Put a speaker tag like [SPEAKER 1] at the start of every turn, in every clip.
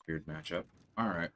[SPEAKER 1] Weird matchup. Alright.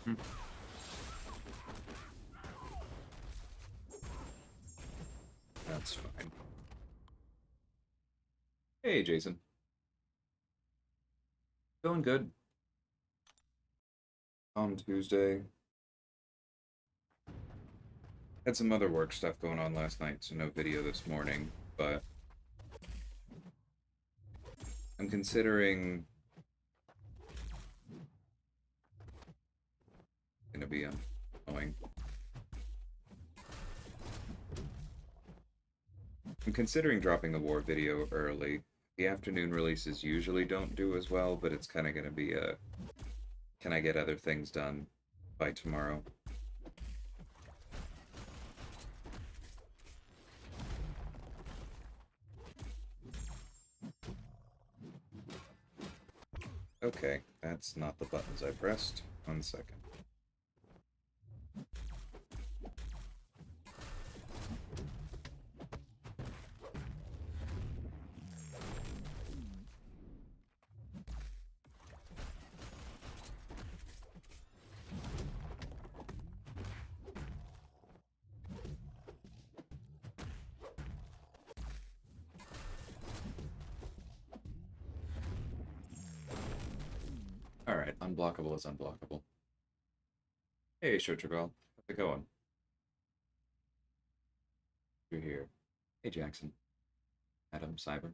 [SPEAKER 1] Hmm. That's fine. Hey, Jason. Feeling good. On Tuesday. Had some other work stuff going on last night, so no video this morning, but I'm considering gonna be annoying. I'm considering dropping the war video early. The afternoon releases usually don't do as well, but it's kind of gonna be a can I get other things done by tomorrow? Okay, that's not the buttons I pressed. 1 second. Alright, unblockable is unblockable. Hey, Shotragal. How's it going? You're here. Hey, Jackson. Adam, Cyber.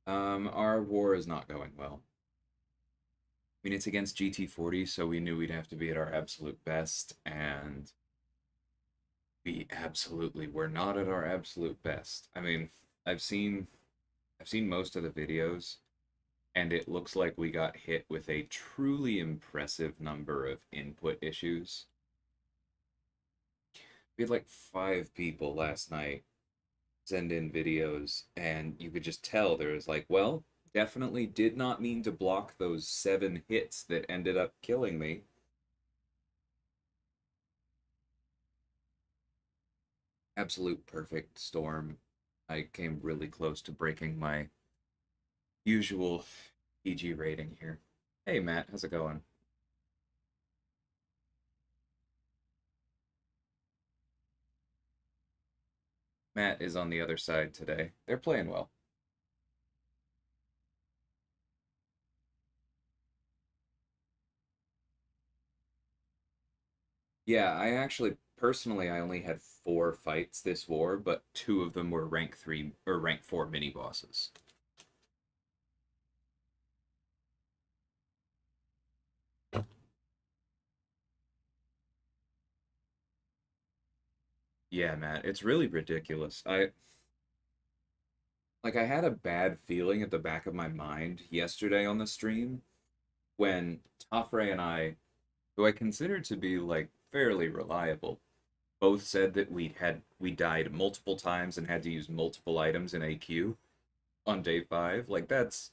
[SPEAKER 1] Our war is not going well. I mean, it's against GT40, so we knew we'd have to be at our absolute best, and we absolutely were not at our absolute best. I mean, I've seen I've seen most of the videos, and it looks like we got hit with a truly impressive number of input issues. We had like 5 people last night send in videos, and you could just tell there was like, well, definitely did not mean to block those 7 hits that ended up killing me. Absolute perfect storm. I came really close to breaking my usual PG rating here. Hey Matt, how's it going? Matt is on the other side today. They're playing well. Yeah, I actually personally I only had 4 fights this war, but 2 of them were rank 3 or rank 4 mini bosses. Yeah, Matt, it's really ridiculous. I had a bad feeling at the back of my mind yesterday on the stream when Toffrey and I, who I consider to be like fairly reliable, both said that we died multiple times and had to use multiple items in AQ on day 5. Like that's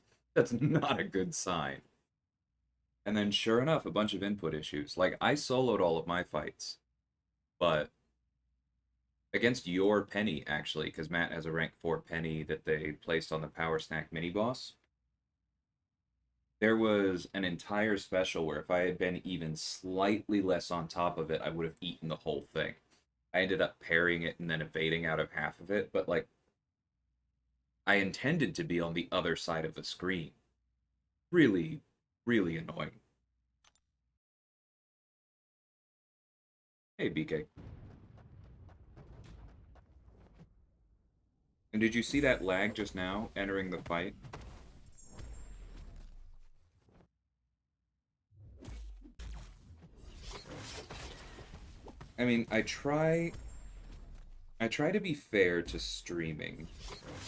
[SPEAKER 1] not a good sign. And then sure enough, a bunch of input issues. Like I soloed all of my fights, but against your Penny actually, because Matt has a rank 4 Penny that they placed on the Power Snack mini boss. There was an entire special where if I had been even slightly less on top of it, I would have eaten the whole thing. I ended up parrying it and then evading out of half of it, but like I intended to be on the other side of the screen. Really, really annoying. Hey, BK. And did you see that lag just now entering the fight? I mean, I try to be fair to streaming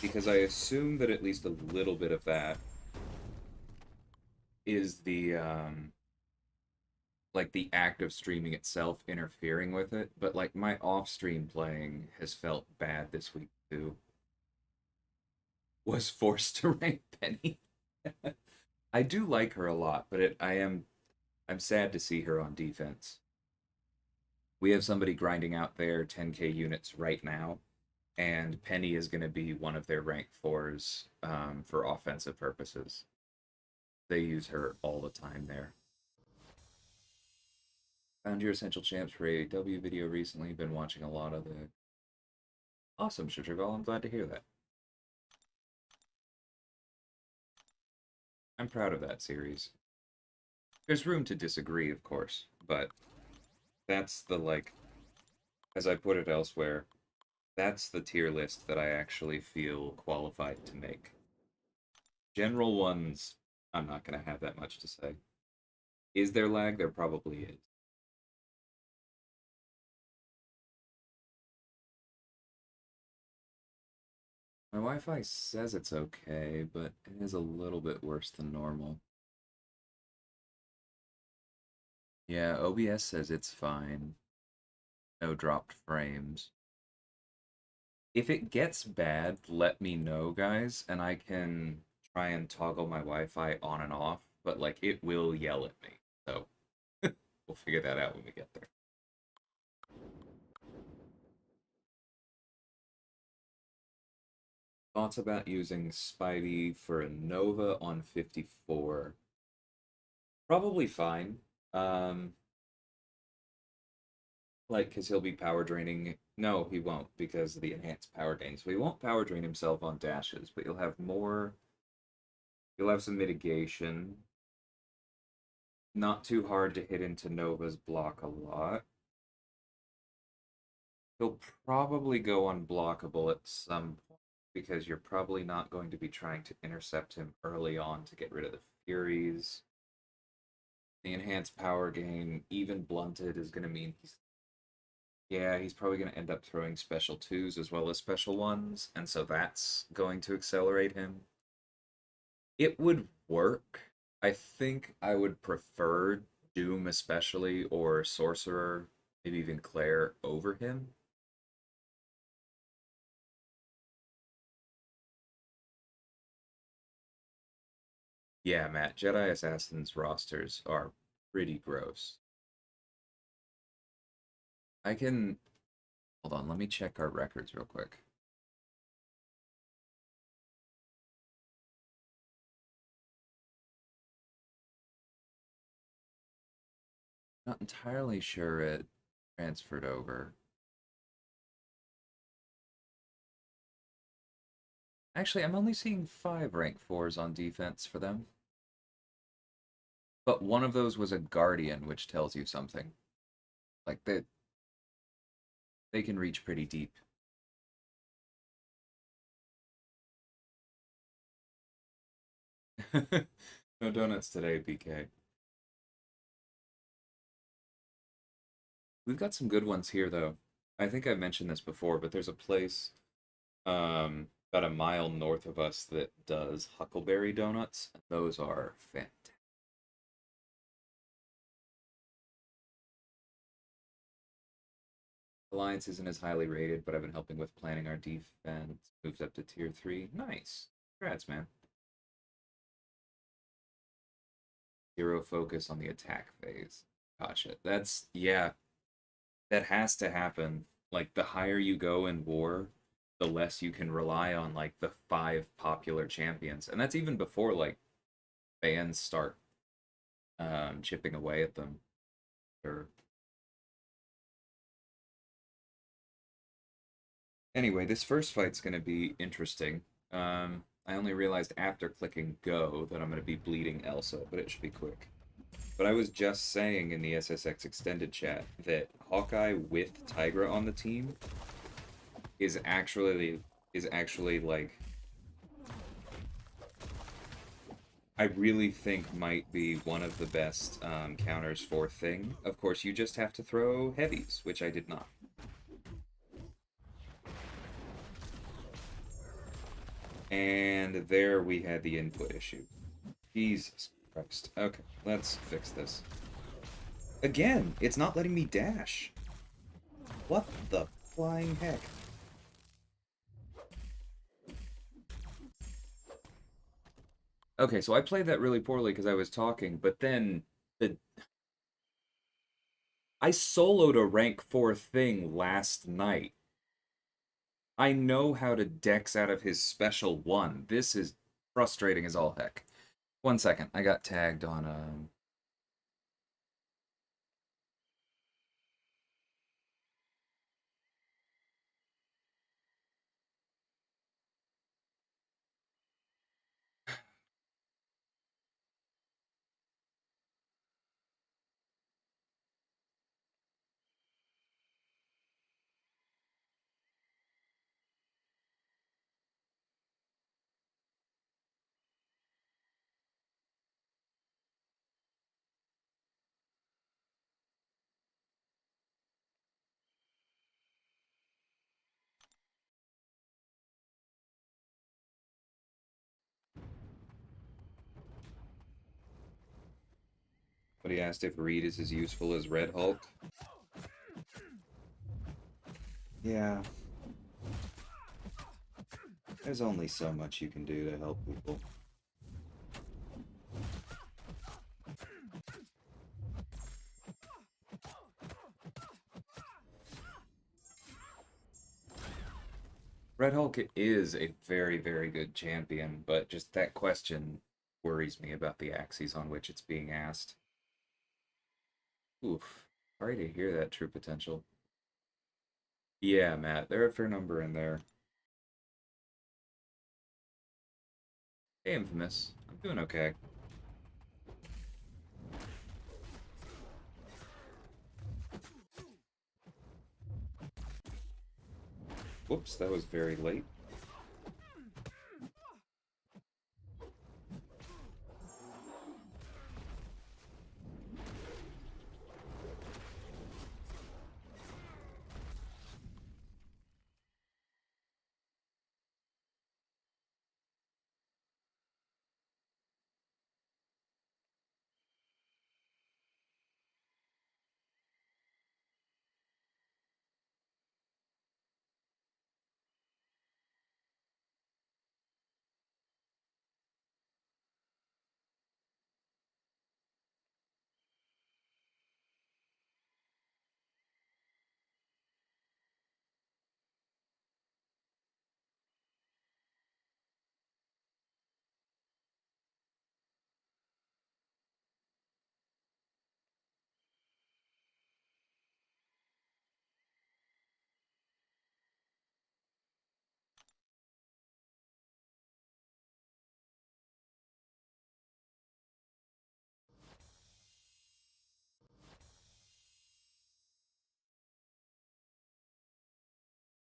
[SPEAKER 1] because I assume that at least a little bit of that is the like the act of streaming itself interfering with it, but like my off-stream playing has felt bad this week too. Was forced to rank Penny. I do like her a lot, but I'm sad to see her on defense. We have somebody grinding out their 10k units right now, and Penny is going to be one of their rank fours for offensive purposes. They use her all the time there. Found your essential champs for AEW video recently. Been watching a lot of the. Awesome, Sugargal. I'm glad to hear that. I'm proud of that series. There's room to disagree, of course, but that's the like, as I put it elsewhere, that's the tier list that I actually feel qualified to make. General ones, I'm not going to have that much to say. Is there lag? There probably is. My Wi-Fi says it's okay, but it is a little bit worse than normal. Yeah, OBS says it's fine. No dropped frames. If it gets bad, let me know, guys, and I can try and toggle my Wi-Fi on and off, but like it will yell at me. So we'll figure that out when we get there. Thoughts about using Spidey for a Nova on 54? Probably fine. Like, because he'll be power draining. No, he won't, because of the enhanced power gain. So he won't power drain himself on dashes, but you'll have more. You'll have some mitigation. Not too hard to hit into Nova's block a lot. He'll probably go unblockable at some point because you're probably not going to be trying to intercept him early on to get rid of the Furies. The enhanced power gain, even blunted, is going to mean he's probably going to end up throwing special twos as well as special ones, and so that's going to accelerate him. It would work. I think I would prefer Doom, especially, or Sorcerer, maybe even Claire, over him. Yeah, Matt, Jedi Assassins rosters are pretty gross. I can. Hold on, let me check our records real quick. Not entirely sure it transferred over. Actually, I'm only seeing 5 rank 4s on defense for them. But one of those was a Guardian, which tells you something. Like, they can reach pretty deep. No donuts today, BK. We've got some good ones here, though. I think I've mentioned this before, but there's a place about a mile north of us that does Huckleberry donuts. Those are fantastic. Alliance isn't as highly rated, but I've been helping with planning our defense. Moves up to tier 3. Nice. Congrats, man. Zero focus on the attack phase. Gotcha. Yeah, that has to happen. Like, the higher you go in war, the less you can rely on, like, the 5 popular champions. And that's even before, like, fans start chipping away at them. Or anyway, this first fight's going to be interesting. I only realized after clicking go that I'm going to be bleeding Elsa, but it should be quick. But I was just saying in the SSX extended chat that Hawkeye with Tigra on the team is actually like I really think might be one of the best counters for Thing. Of course, you just have to throw heavies, which I did not. And there we had the input issue. Jesus Christ. Okay, let's fix this. Again, it's not letting me dash. What the flying heck? Okay, so I played that really poorly because I was talking, but then the I soloed a rank 4 thing last night. I know how to dex out of his special one. This is frustrating as all heck. 1 second, I got tagged on but he asked if Reed is as useful as Red Hulk. Yeah, there's only so much you can do to help people. Red Hulk is a very, very good champion, but just that question worries me about the axes on which it's being asked. Oof. Sorry to hear that, True Potential. Yeah, Matt, there are a fair number in there. Hey, Infamous. I'm doing okay. Whoops, that was very late.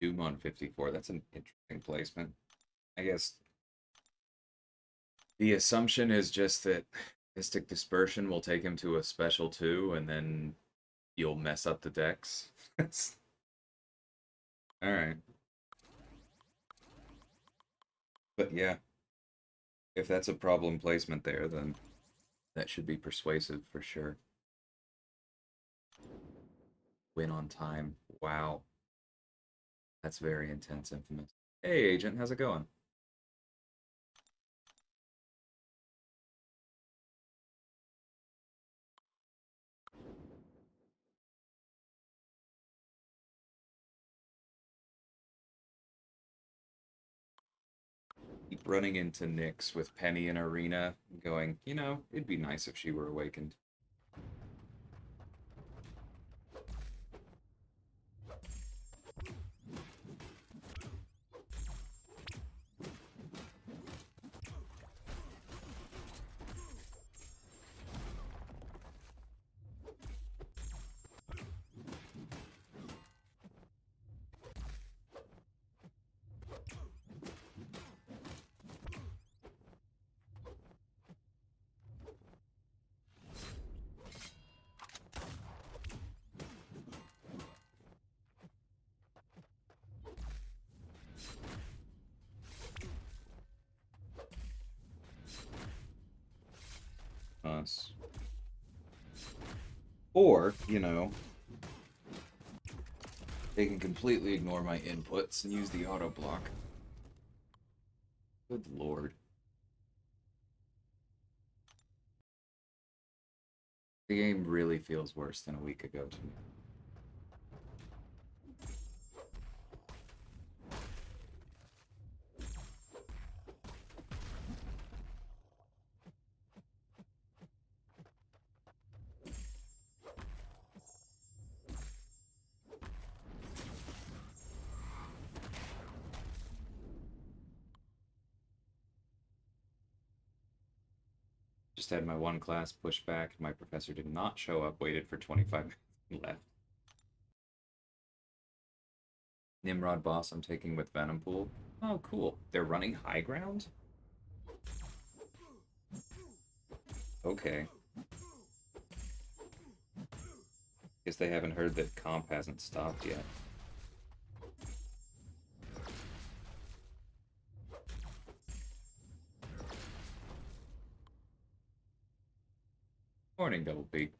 [SPEAKER 1] Doom on 54. That's an interesting placement. I guess the assumption is just that Mystic Dispersion will take him to a special 2, and then you'll mess up the decks. Alright. But yeah, if that's a problem placement there, then that should be persuasive for sure. Win on time. Wow. That's very intense, Infamous. Hey, Agent, how's it going? Keep running into Nyx with Penny in Arena, going, it'd be nice if she were awakened. this. Or, you know, they can completely ignore my inputs and use the auto block. Good lord. The game really feels worse than a week ago to me. Just had my one class pushed back. My professor did not show up, waited for 25 minutes and left. Nimrod boss I'm taking with Venom Pool. Oh, cool. They're running high ground? Okay. Guess they haven't heard that comp hasn't stopped yet. Morning, Double P.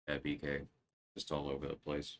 [SPEAKER 1] Yeah, BK. Just all over the place.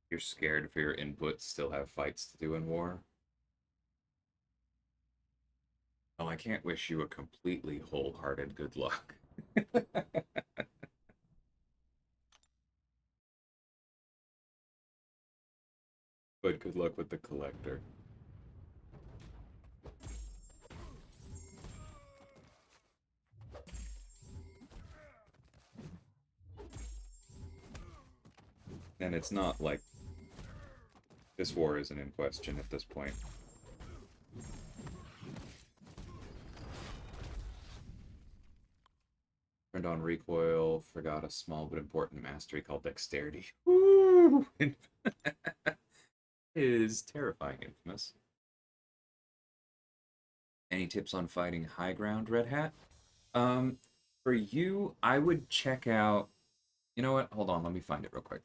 [SPEAKER 1] You're scared for your inputs still have fights to do in war? Well, I can't wish you a completely wholehearted good luck. But good luck with the collector. And it's not like this war isn't in question at this point. Turned on recoil, forgot a small but important mastery called dexterity. Woo! Is terrifying, Infamous. Any tips on fighting high ground, Red Hat? Um, for you, I would check out. You know what? Hold on, let me find it real quick.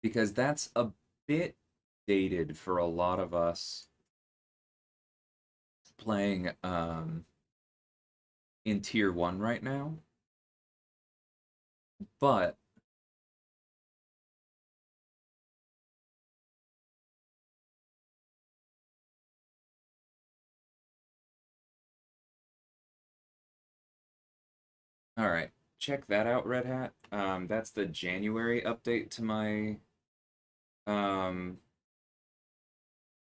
[SPEAKER 1] Because that's a bit dated for a lot of us playing in tier 1 right now. But all right. check that out, Red Hat. That's the January update to my um,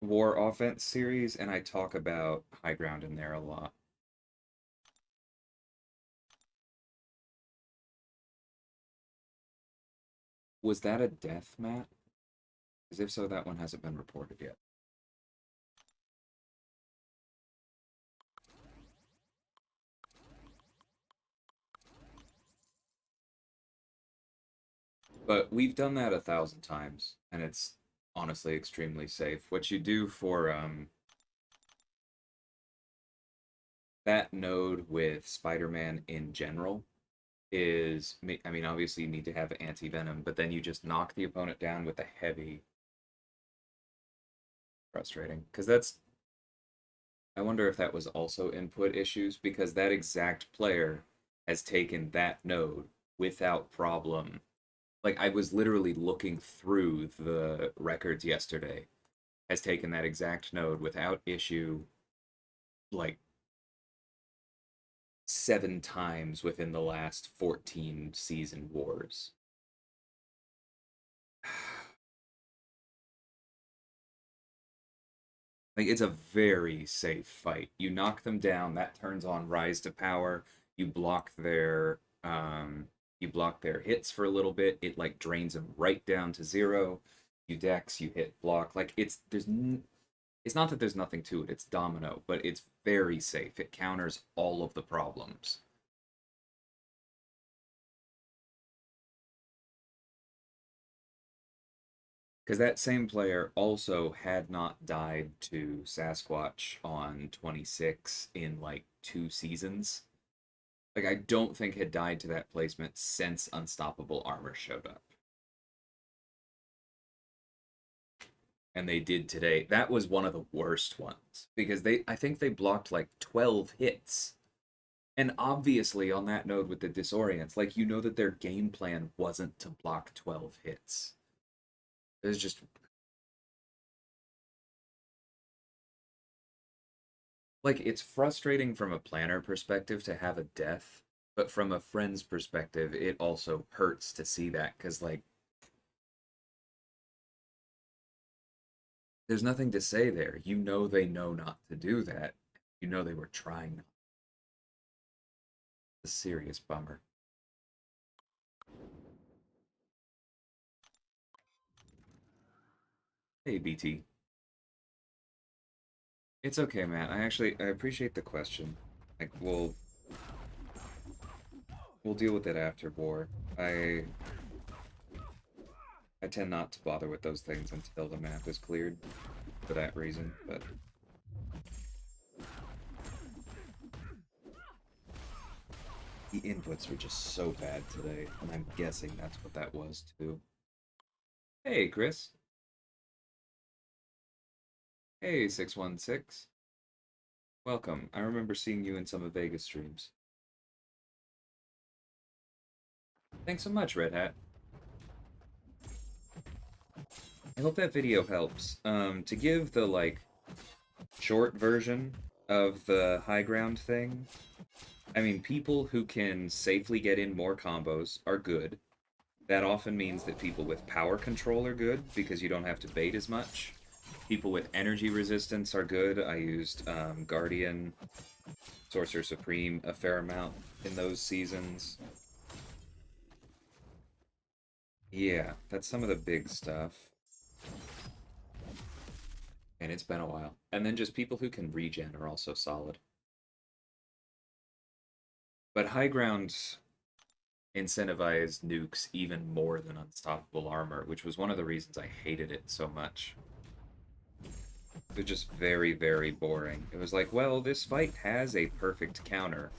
[SPEAKER 1] War Offense series, and I talk about high ground in there a lot. Was that a death, Matt? Because if so, that one hasn't been reported yet. But we've done that 1,000 times, and it's honestly extremely safe. What you do for that node with Spider-Man in general is, I mean, obviously you need to have anti-venom, but then you just knock the opponent down with a heavy. Frustrating, because that's, I wonder if that was also input issues, because that exact player has taken that node without problem. Like, I was literally looking through the records yesterday, has taken that exact node without issue, like 7 times within the last 14 season wars. Like, it's a very safe fight. You knock them down, that turns on Rise to Power. You block their you block their hits for a little bit. It like drains them right down to zero. You dex, you hit block. Like, it's not that there's nothing to it. It's domino, but it's very safe. It counters all of the problems. Because that same player also had not died to Sasquatch on 26 in like 2 seasons. Like, I don't think had died to that placement since Unstoppable Armor showed up. And they did today. That was one of the worst ones because I think they blocked like 12 hits. And obviously on that node with the disorients, like, you know that their game plan wasn't to block 12 hits. It was just like, it's frustrating from a planner perspective to have a death, but from a friend's perspective, it also hurts to see that because, like, there's nothing to say there. You know they know not to do that. You know they were trying not. A serious bummer. Hey, BT. It's okay, man. I appreciate the question. Like, we'll deal with it after war. I tend not to bother with those things until the map is cleared for that reason, but the inputs were just so bad today, and I'm guessing that's what that was too. Hey, Chris. Hey, 616. Welcome. I remember seeing you in some of Vegas streams. Thanks so much, Red Hat. I hope that video helps. To give the, like, short version of the high ground thing, I mean, people who can safely get in more combos are good. That often means that people with power control are good because you don't have to bait as much. People with energy resistance are good. I used Guardian, Sorcerer Supreme a fair amount in those seasons. Yeah, that's some of the big stuff. And it's been a while. And then just people who can regen are also solid. But high ground incentivized nukes even more than unstoppable armor, which was one of the reasons I hated it so much. They're just very, very boring. It was like, well, this fight has a perfect counter,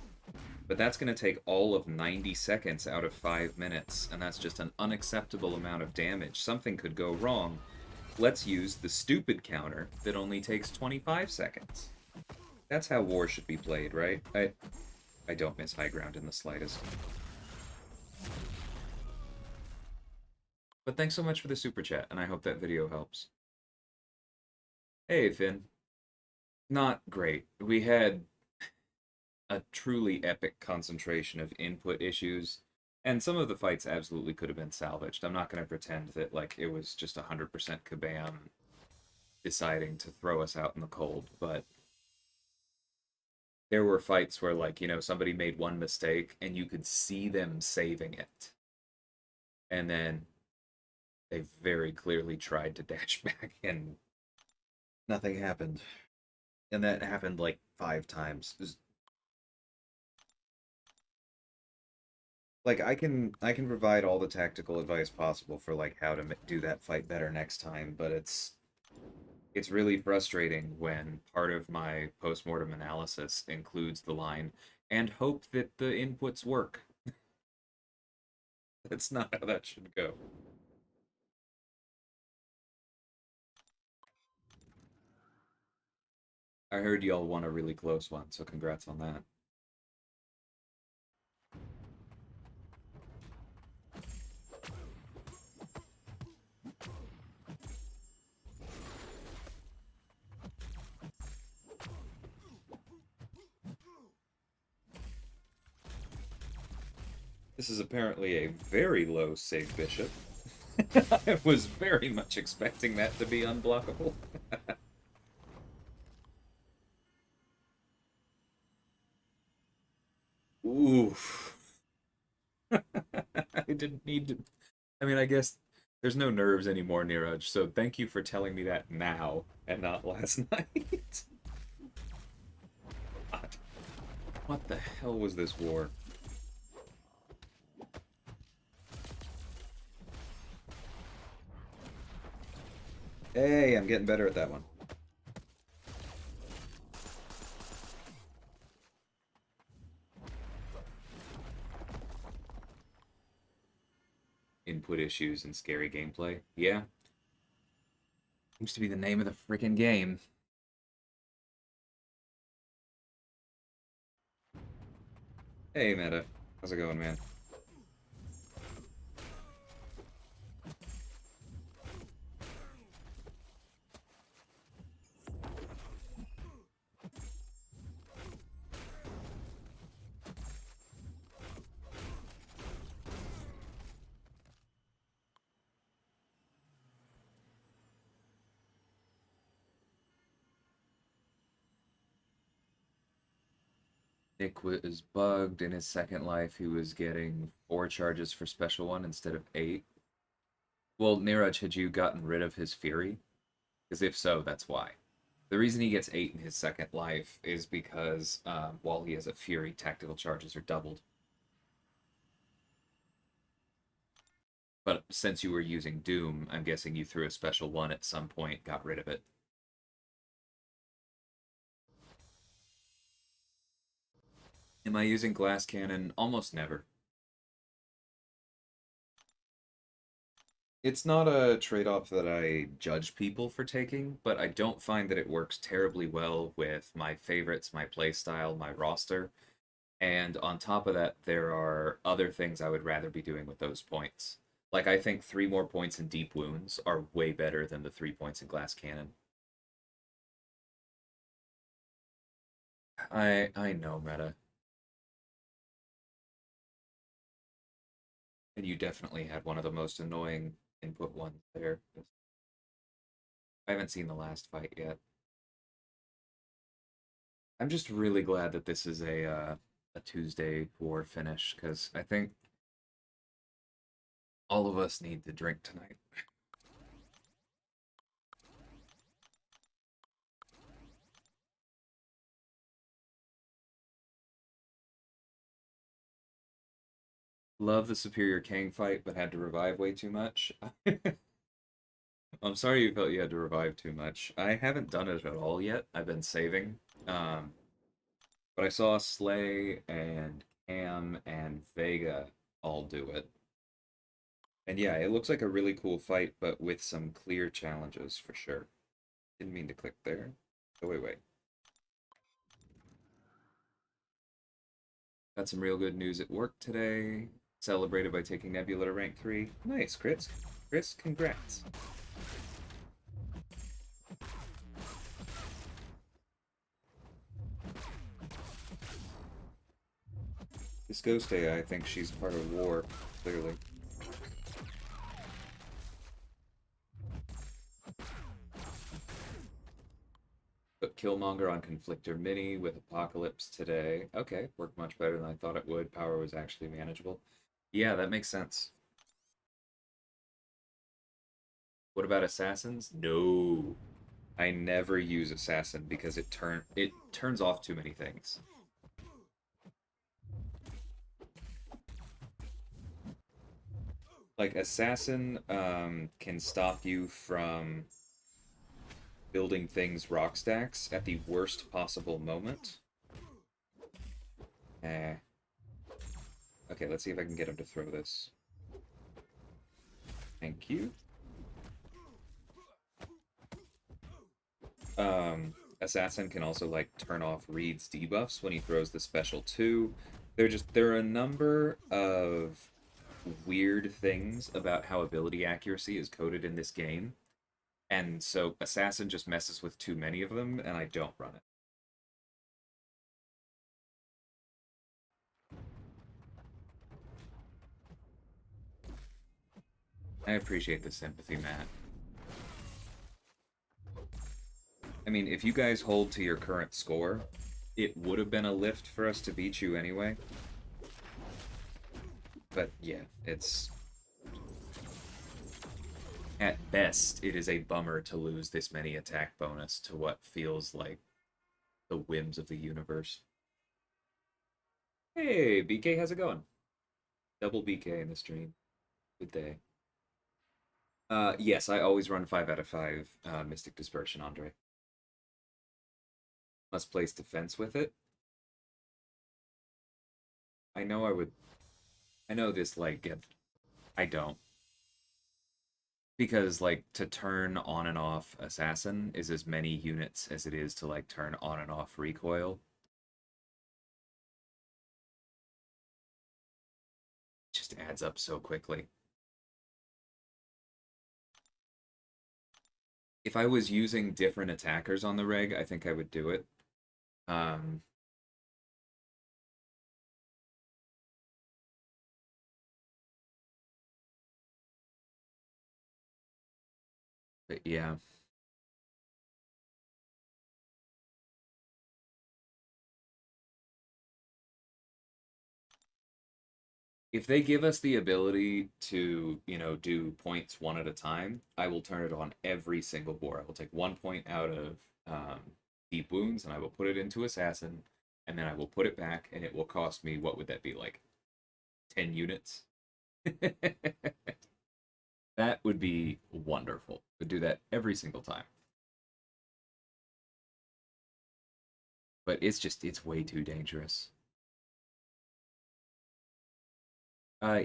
[SPEAKER 1] but that's going to take all of 90 seconds out of 5 minutes, and that's just an unacceptable amount of damage. Something could go wrong. Let's use the stupid counter that only takes 25 seconds. That's how war should be played, right? I don't miss high ground in the slightest. But thanks so much for the super chat, and I hope that video helps. Hey, Finn. Not great. We had a truly epic concentration of input issues. And some of the fights absolutely could have been salvaged. I'm not going to pretend that like it was just 100% Kabam deciding to throw us out in the cold, but there were fights where like, somebody made one mistake and you could see them saving it. And then they very clearly tried to dash back and nothing happened. And that happened like 5 times. Like I can provide all the tactical advice possible for like how to do that fight better next time, but it's really frustrating when part of my postmortem analysis includes the line and hope that the inputs work. That's not how that should go. I heard y'all won a really close one, so congrats on that. This is apparently a very low save bishop. I was very much expecting that to be unblockable. Oof. I didn't need to. I mean, I guess there's no nerves anymore, Neeraj, so thank you for telling me that now and not last night. God. What the hell was this war? Hey, I'm getting better at that one. Input issues and scary gameplay. Yeah. Seems to be the name of the freaking game. Hey, Meta. How's it going, man? Nick was bugged in his second life. He was getting 4 charges for special one instead of 8. Well, Neeraj, had you gotten rid of his Fury? Because if so, that's why. The reason he gets 8 in his second life is because while he has a Fury, tactical charges are doubled. But since you were using Doom, I'm guessing you threw a special one at some point, got rid of it. Am I using Glass Cannon? Almost never. It's not a trade-off that I judge people for taking, but I don't find that it works terribly well with my favorites, my playstyle, my roster. And on top of that, there are other things I would rather be doing with those points. Like, I think 3 more points in Deep Wounds are way better than the 3 points in Glass Cannon. I know, Meta. And you definitely had one of the most annoying input ones there. I haven't seen the last fight yet. I'm just really glad that this is a Tuesday war finish because I think all of us need to drink tonight. Love the Superior Kang fight, but had to revive way too much. I'm sorry you felt you had to revive too much. I haven't done it at all yet. I've been saving. Um, but I saw Slay and Cam and Vega all do it. And yeah, it looks like a really cool fight, but with some clear challenges for sure. Didn't mean to click there. Oh, wait. Got some real good news at work today. Celebrated by taking Nebula to rank 3. Nice, Chris. Chris, congrats. This Ghost AI thinks she's part of war, clearly. Put Killmonger on Conflictor Mini with Apocalypse today. Okay, worked much better than I thought it would. Power was actually manageable. Yeah, that makes sense. What about Assassins? No. I never use Assassin because it turns off too many things. Like Assassin can stop you from building things rock stacks at the worst possible moment. Eh. Okay, let's see if I can get him to throw this. Thank you. Assassin can also like turn off Reed's debuffs when he throws the special too. There are a number of weird things about how ability accuracy is coded in this game. And so Assassin just messes with too many of them, and I don't run it. I appreciate the sympathy, Matt. I mean, if you guys hold to your current score, it would have been a lift for us to beat you anyway. But yeah, it's... At best, it is a bummer to lose this many attack bonus to what feels like the whims of the universe. Hey, BK, how's it going? Double BK in the stream. Good day. Yes, I always run 5 out of 5 Mystic Dispersion, Andre. Must place defense with it. I know I would... I know this, like, I don't. Because, like, to turn on and off Assassin is as many units as it is to, like, turn on and off Recoil. It just adds up so quickly. If I was using different attackers on the reg, I think I would do it. Um, but yeah. If they give us the ability to, do points one at a time, I will turn it on every single board. I will take 1 point out of Deep Wounds and I will put it into Assassin, and then I will put it back, and it will cost me, what would that be, like 10 units? That would be wonderful. Would do that every single time. But it's way too dangerous.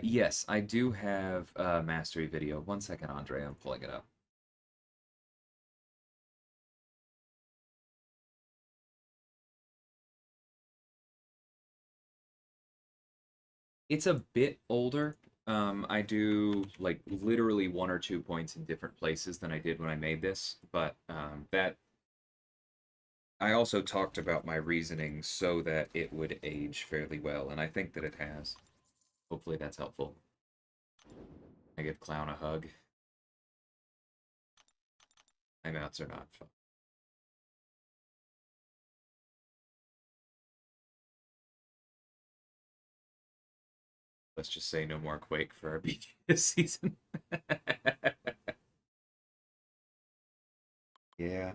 [SPEAKER 1] Yes, I do have a mastery video. 1 second, Andre, I'm pulling it up. It's a bit older. I do like literally 1 or 2 points in different places than I did when I made this, but that I also talked about my reasoning so that it would age fairly well, and I think that it has. Hopefully that's helpful. I give Clown a hug. Timeouts are not fun. Let's just say no more Quake for our BG this season. Yeah.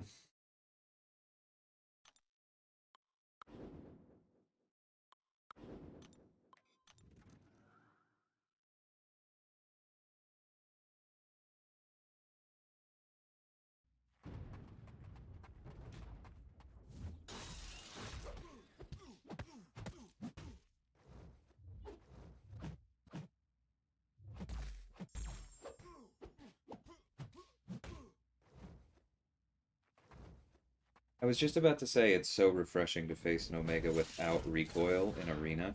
[SPEAKER 1] I was just about to say it's so refreshing to face an Omega without recoil in Arena.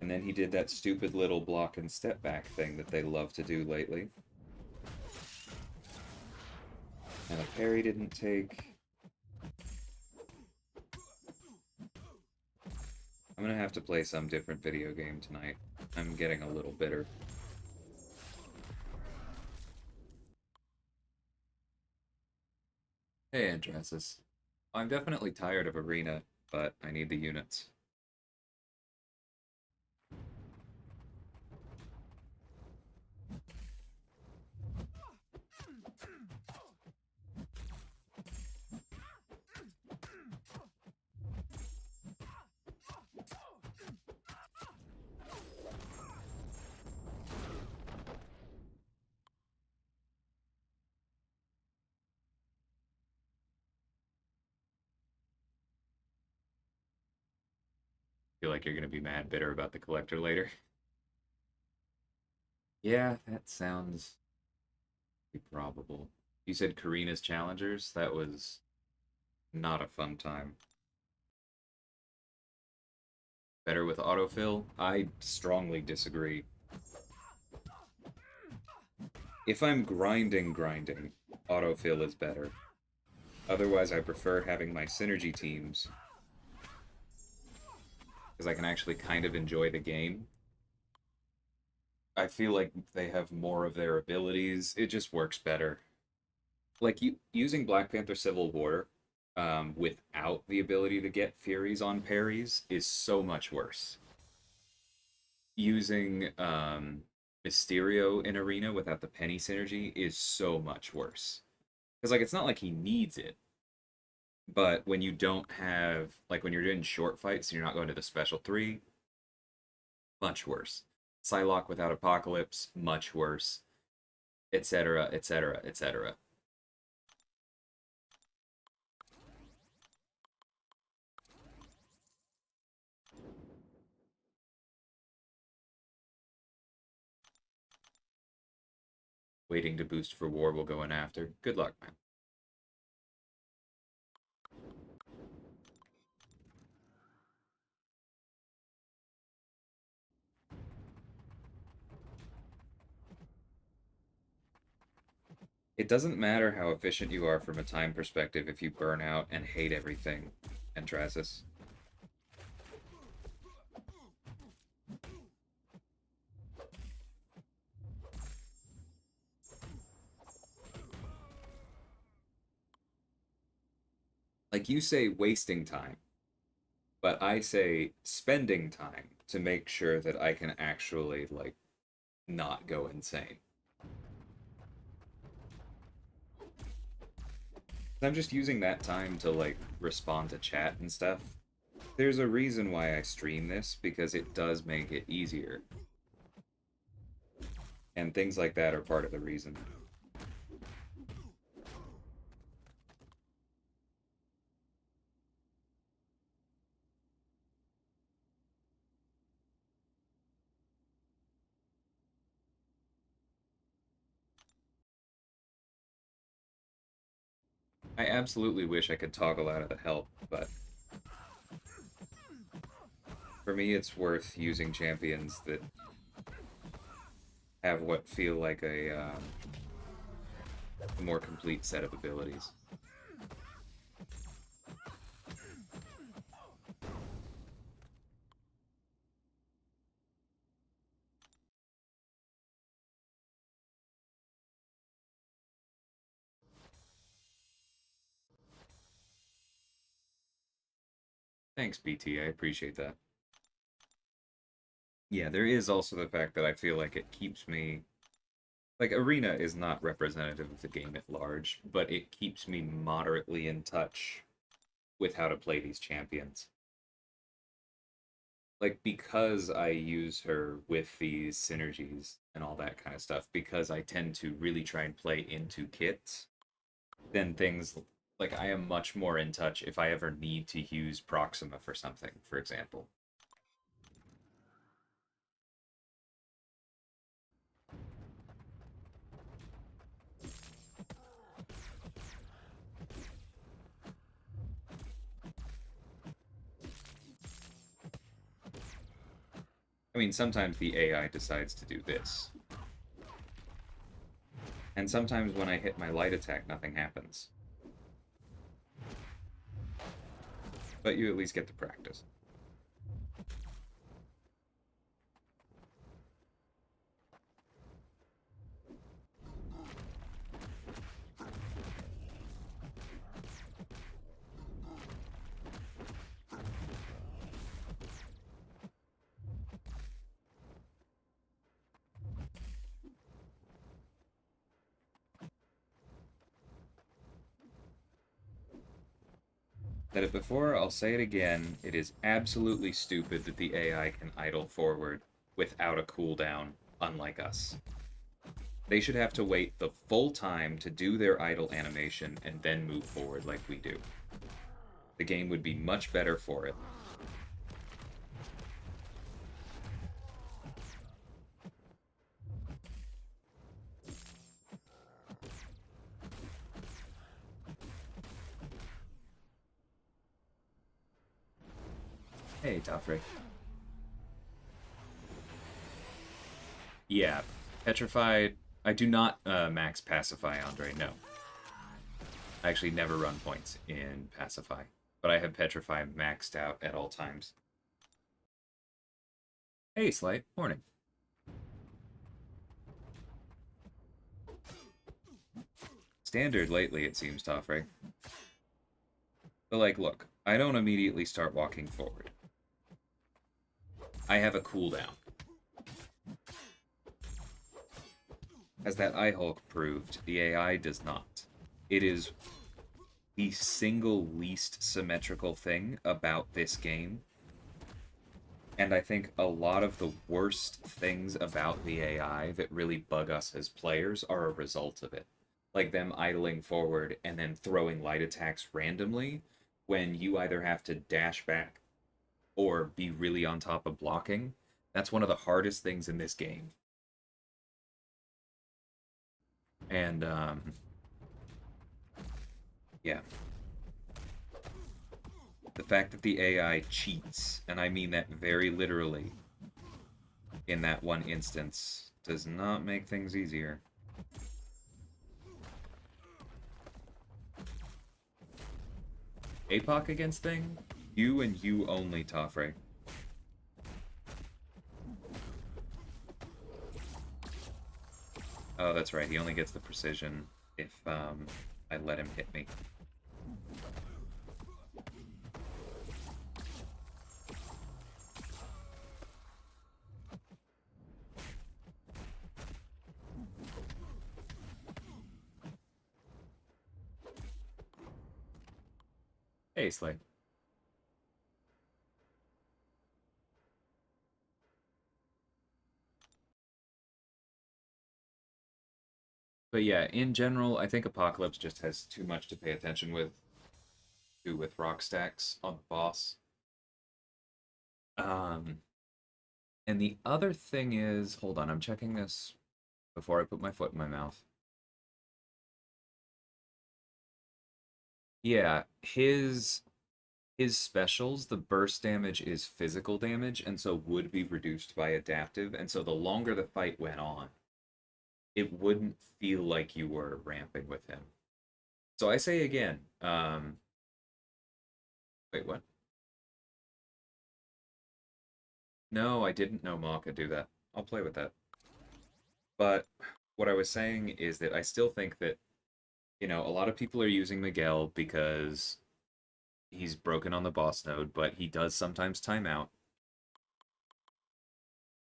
[SPEAKER 1] And then he did that stupid little block and step back thing that they love to do lately. And a parry didn't take. I'm I'm gonna have to play some different video game tonight. I'm getting a little bitter. Hey, Andreas. I'm definitely tired of Arena, but I need the units. Feel like you're gonna be mad bitter about the collector later. Yeah, that sounds probable. You said Karina's Challengers? That was not a fun time. Better with autofill? I strongly disagree. If I'm grinding, autofill is better. Otherwise, I prefer having my synergy teams because I can actually kind of enjoy the game. I feel like they have more of their abilities. It just works better. Like using Black Panther Civil War without the ability to get Furies on parries is so much worse. Using Mysterio in Arena without the Penny synergy is so much worse. Because like it's not like he needs it, but when you don't have like when you're doing short fights and you're not going to the special three, much worse. Psylocke without Apocalypse, much worse, etc., etc., etc. Waiting to boost for war will go in after. Good luck, man. It doesn't matter how efficient you are from a time perspective if you burn out and hate everything, Andrasis. Like you say wasting time, but I say spending time to make sure that I can actually like not go insane. I'm just using that time to like respond to chat and stuff. There's a reason why I stream this because it does make it easier. And things like that are part of the reason. I absolutely wish I could toggle out of the help, but for me it's worth using champions that have what feel like a more complete set of abilities. Thanks, BT. I appreciate that. Yeah, there is also the fact that I feel like it keeps me like Arena is not representative of the game at large, but it keeps me moderately in touch with how to play these champions. Like because I use her with these synergies and all that kind of stuff, because I tend to really try and play into kits, then things like I am much more in touch if I ever need to use Proxima for something, for example. I mean, sometimes the AI decides to do this. And sometimes when I hit my light attack, nothing happens. But you at least get to practice. Said it before, I'll say it again. It is absolutely stupid that the AI can idle forward without a cooldown, unlike us. They should have to wait the full time to do their idle animation and then move forward like we do. The game would be much better for it. Hey, Toffrey. Yeah, Petrified. I do not max Pacify Andre, no. I actually never run points in Pacify, but I have Petrify maxed out at all times. Hey, Slight. Morning. Standard lately, it seems, Toffrey. But, like, look, I don't immediately start walking forward. I have a cooldown. As that Eye-Hulk proved, the AI does not. It is the single least symmetrical thing about this game. And I think a lot of the worst things about the AI that really bug us as players are a result of it. Like them idling forward and then throwing light attacks randomly when you either have to dash back or be really on top of blocking. That's one of the hardest things in this game. And, yeah. The fact that the AI cheats, and I mean that very literally, in that one instance, does not make things easier. APOC against Thing? You and you only, Toffrey. Oh, that's right. He only gets the precision if I let him hit me. Hey, Slay. But yeah, in general, I think Apocalypse just has too much to pay attention with rock stacks on the boss. Um, and the other thing is, hold on, I'm checking this before I put my foot in my mouth. Yeah, his specials, the burst damage is physical damage, and so would be reduced by adaptive, and so the longer the fight went on, it wouldn't feel like you were ramping with him. So I say again, wait, what? No, I didn't know Ma could do that. I'll play with that. But what I was saying is that I still think that, a lot of people are using Miguel because he's broken on the boss node, but he does sometimes time out.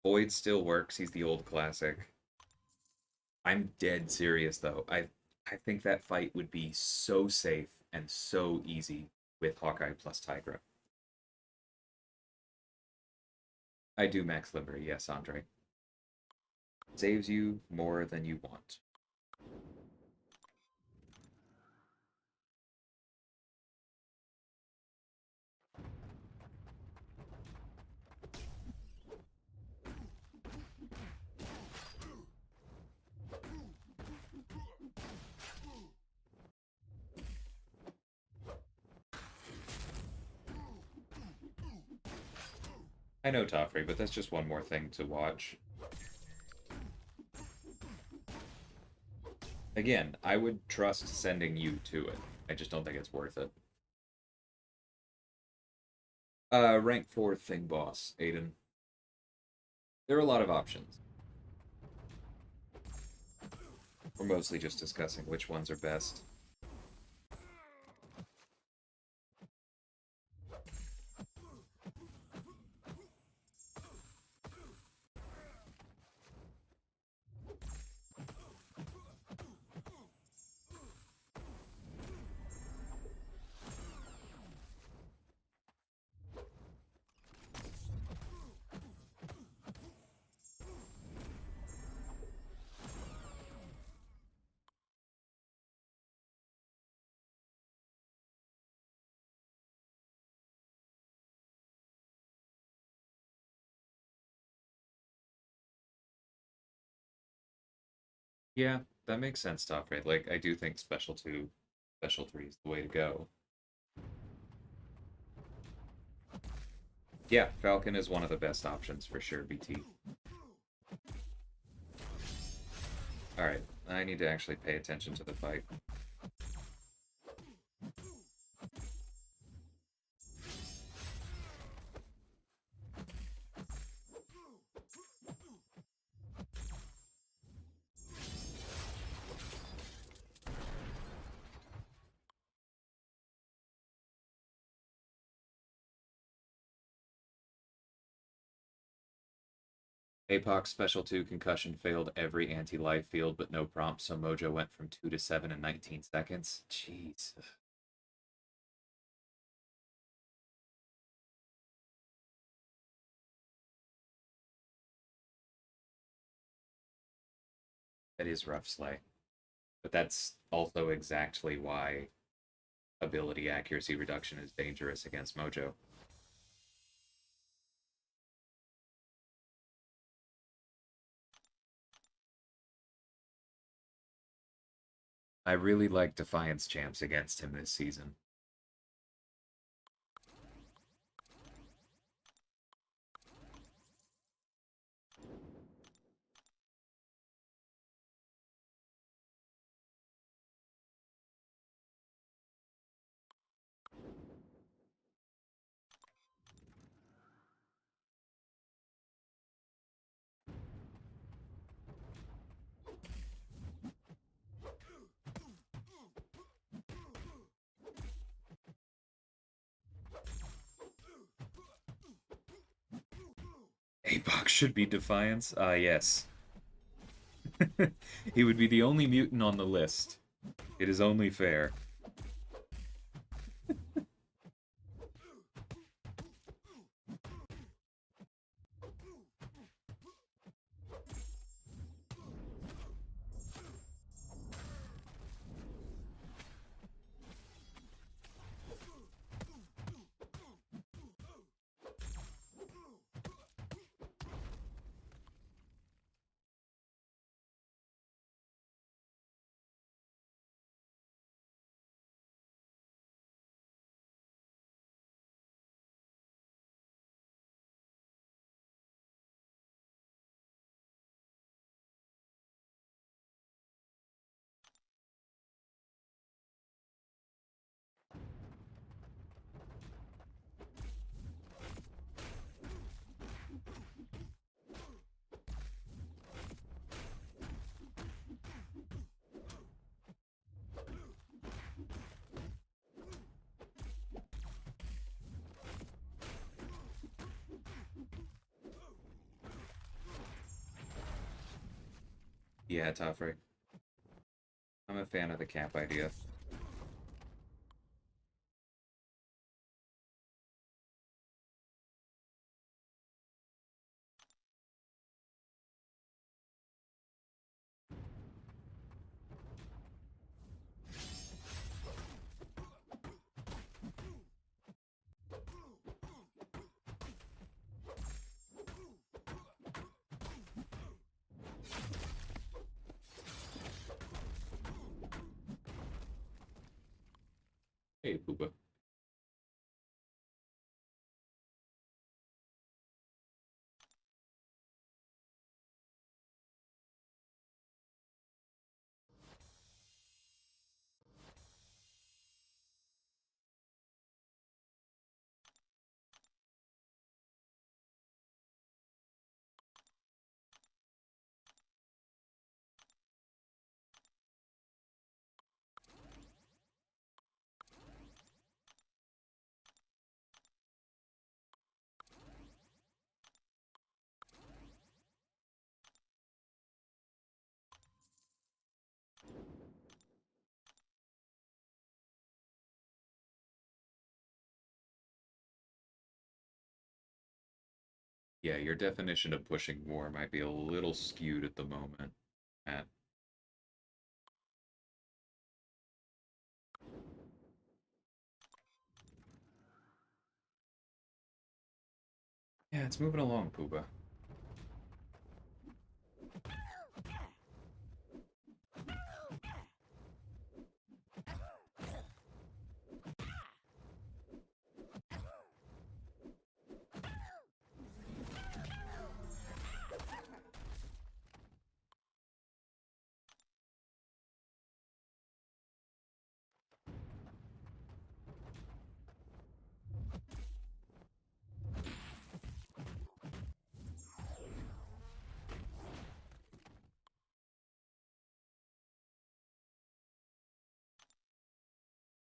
[SPEAKER 1] Void still works, he's the old classic. I'm dead serious though. I think that fight would be so safe and so easy with Hawkeye plus Tigra. I do max limber, yes, Andre. Saves you more than you want. I know, Toffrey, but that's just one more thing to watch. Again, I would trust sending you to it. I just don't think it's worth it. Rank 4 thing boss, Aiden. There are a lot of options. We're mostly just discussing which ones are best. Yeah, that makes sense, Topray. Like, I do think Special 2, Special 3 is the way to go. Yeah, Falcon is one of the best options for sure, BT. Alright, I need to actually pay attention to the fight. APOC Special 2 concussion failed every anti-life field but no prompt, so Mojo went from 2 to 7 in 19 seconds. Jeez. That is rough, Slay. But that's also exactly why ability accuracy reduction is dangerous against Mojo. I really like Defiance champs against him this season. APOC should be Defiance? Ah, yes. He would be the only mutant on the list. It is only fair. Yeah, Toffrey. I'm a fan of the cap idea. Hey, Poopa. Yeah, your definition of pushing more might be a little skewed at the moment, Matt. Yeah, it's moving along, Poopa.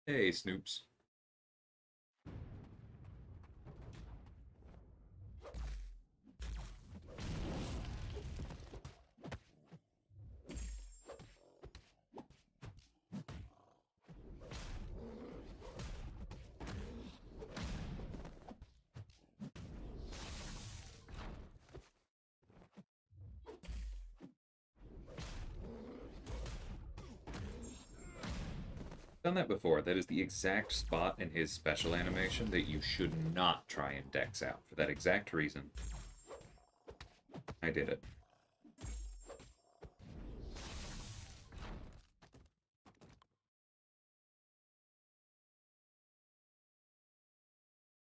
[SPEAKER 1] Hey, Snoops. Done that before. That is the exact spot in his special animation that you should not try and dex out. For that exact reason, I did it.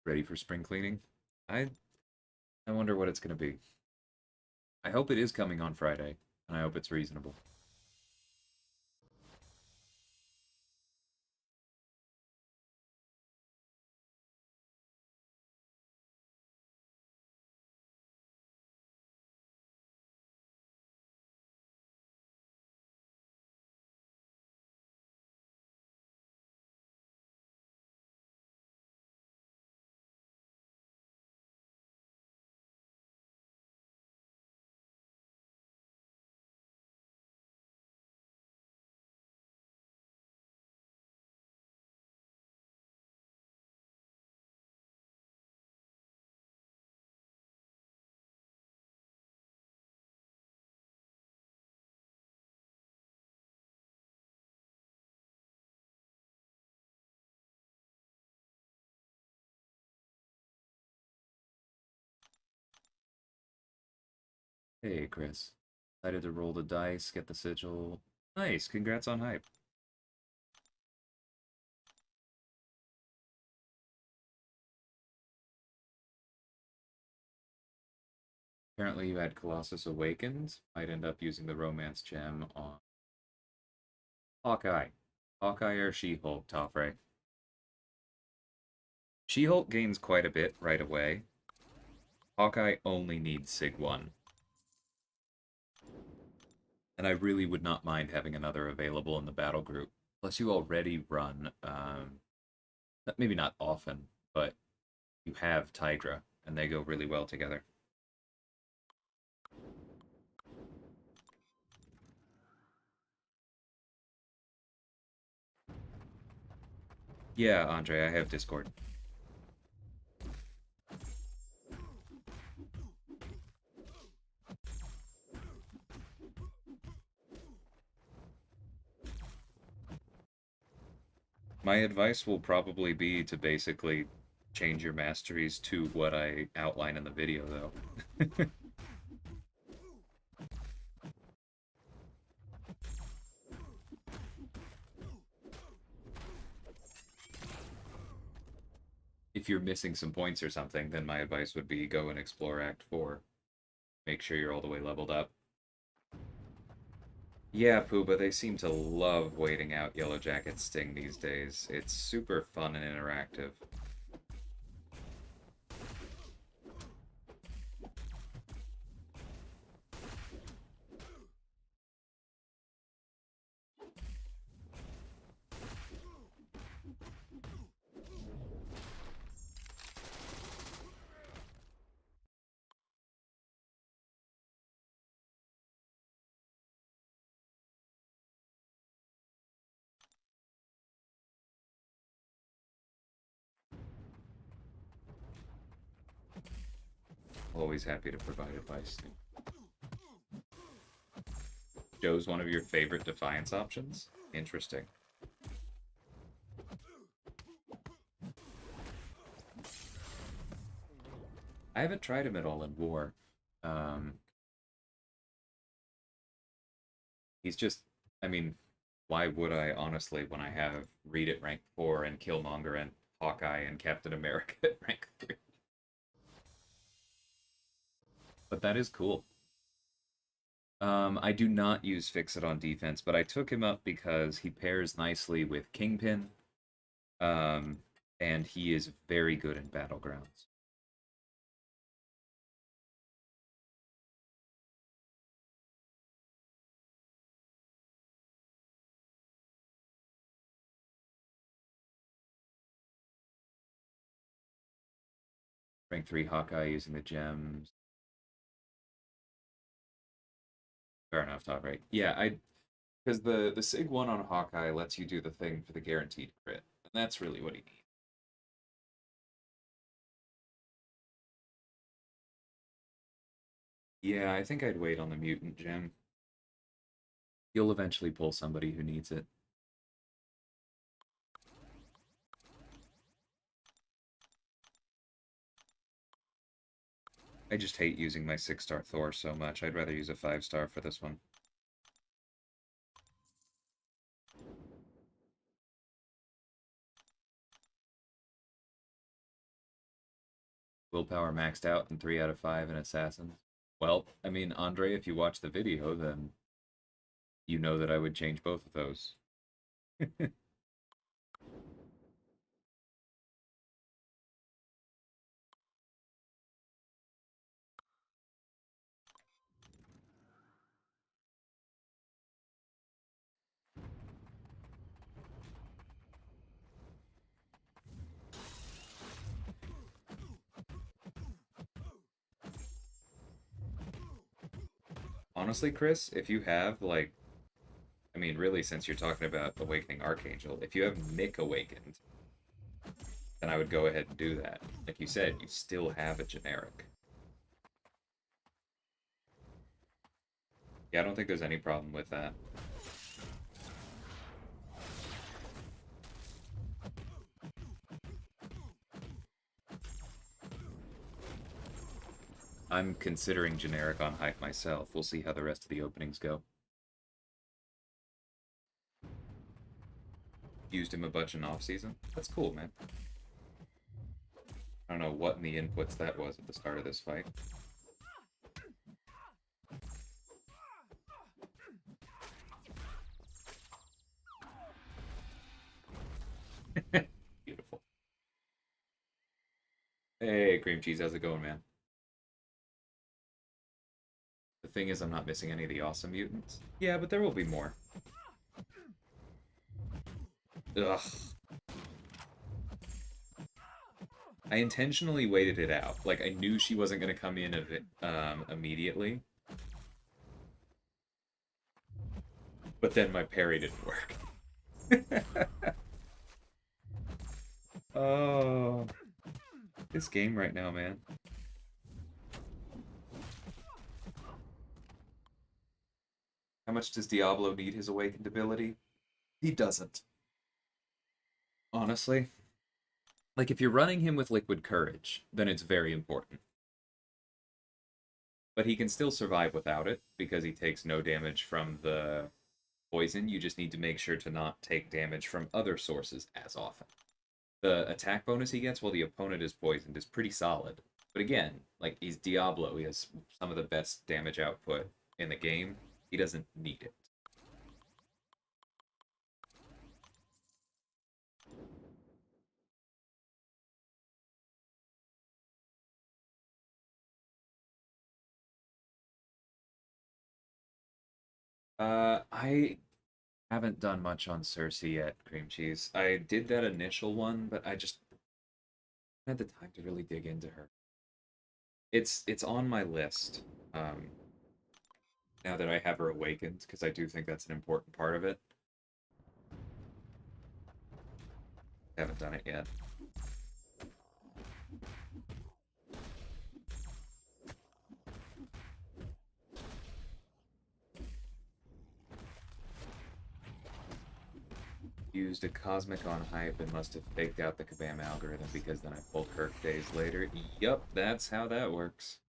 [SPEAKER 1] Ready for spring cleaning? I I wonder what it's gonna be. I hope it is coming on Friday, and I hope it's reasonable. Hey, Chris. Decided to roll the dice, get the sigil. Nice, congrats on hype. Apparently you had Colossus Awakened. Might end up using the Romance Gem on Hawkeye. Hawkeye or She-Hulk, Toffrey. She-Hulk gains quite a bit right away. Hawkeye only needs Sig 1. And I really would not mind having another available in the battle group. Plus you already run, maybe not often, but you have Tigra, and they go really well together. Yeah, Andre, I have Discord. My advice will probably be to basically change your masteries to what I outline in the video, though. If you're missing some points or something, then my advice would be go and explore Act 4. Make sure you're all the way leveled up. Yeah, Pooba, they seem to love waiting out Yellow Jacket Sting these days. It's super fun and interactive. Always happy to provide advice. Joe's one of your favorite Defiance options? Interesting. I haven't tried him at all in War. Um, he's just, I mean, why would I, honestly, when I have Reed at rank 4 and Killmonger and Hawkeye and Captain America at rank 3? But that is cool. I do not use Fix It on defense, but I took him up because he pairs nicely with Kingpin, um, and he is very good in Battlegrounds. Rank 3 Hawkeye using the gems. Fair enough, top right. Yeah, because the Sig 1 on Hawkeye lets you do the thing for the guaranteed crit. And that's really what he needs. Yeah, I think I'd wait on the mutant gem. You'll eventually pull somebody who needs it. I just hate using my 6-star Thor so much. I'd rather use a 5-star for this one. Willpower maxed out in 3 out of 5 in Assassins. Well, I mean, Andre, if you watch the video, then you know that I would change both of those. Honestly, Chris, if you have, like, I mean, really, since you're talking about Awakening Archangel, if you have Mick Awakened, then I would go ahead and do that. Like you said, you still have a generic. Yeah, I don't think there's any problem with that. I'm considering generic on hype myself. We'll see how the rest of the openings go. Used him a bunch in off-season. That's cool, man. I don't know what in the inputs that was at the start of this fight. Beautiful. Hey, cream cheese, how's it going, man? The thing is, I'm not missing any of the awesome mutants. Yeah, but there will be more. Ugh. I intentionally waited it out. Like, I knew she wasn't going to come in immediately. But then my parry didn't work. Oh. This game right now, man. How much does Diablo need his awakened ability? He doesn't. Honestly. Like, if you're running him with Liquid Courage, then it's very important. But he can still survive without it, because he takes no damage from the poison. You just need to make sure to not take damage from other sources as often. The attack bonus he gets while the opponent is poisoned is pretty solid. But again, like, he's Diablo. He has some of the best damage output in the game. He doesn't need it. I haven't done much on Cersei yet, cream cheese. I did that initial one, but I just had the time to really dig into her. It's on my list. Now that I have her awakened, because I do think that's an important part of it. Haven't done it yet. Used a cosmic on hype and must have faked out the Kabam algorithm because then I pulled Herc days later. Yup, that's how that works.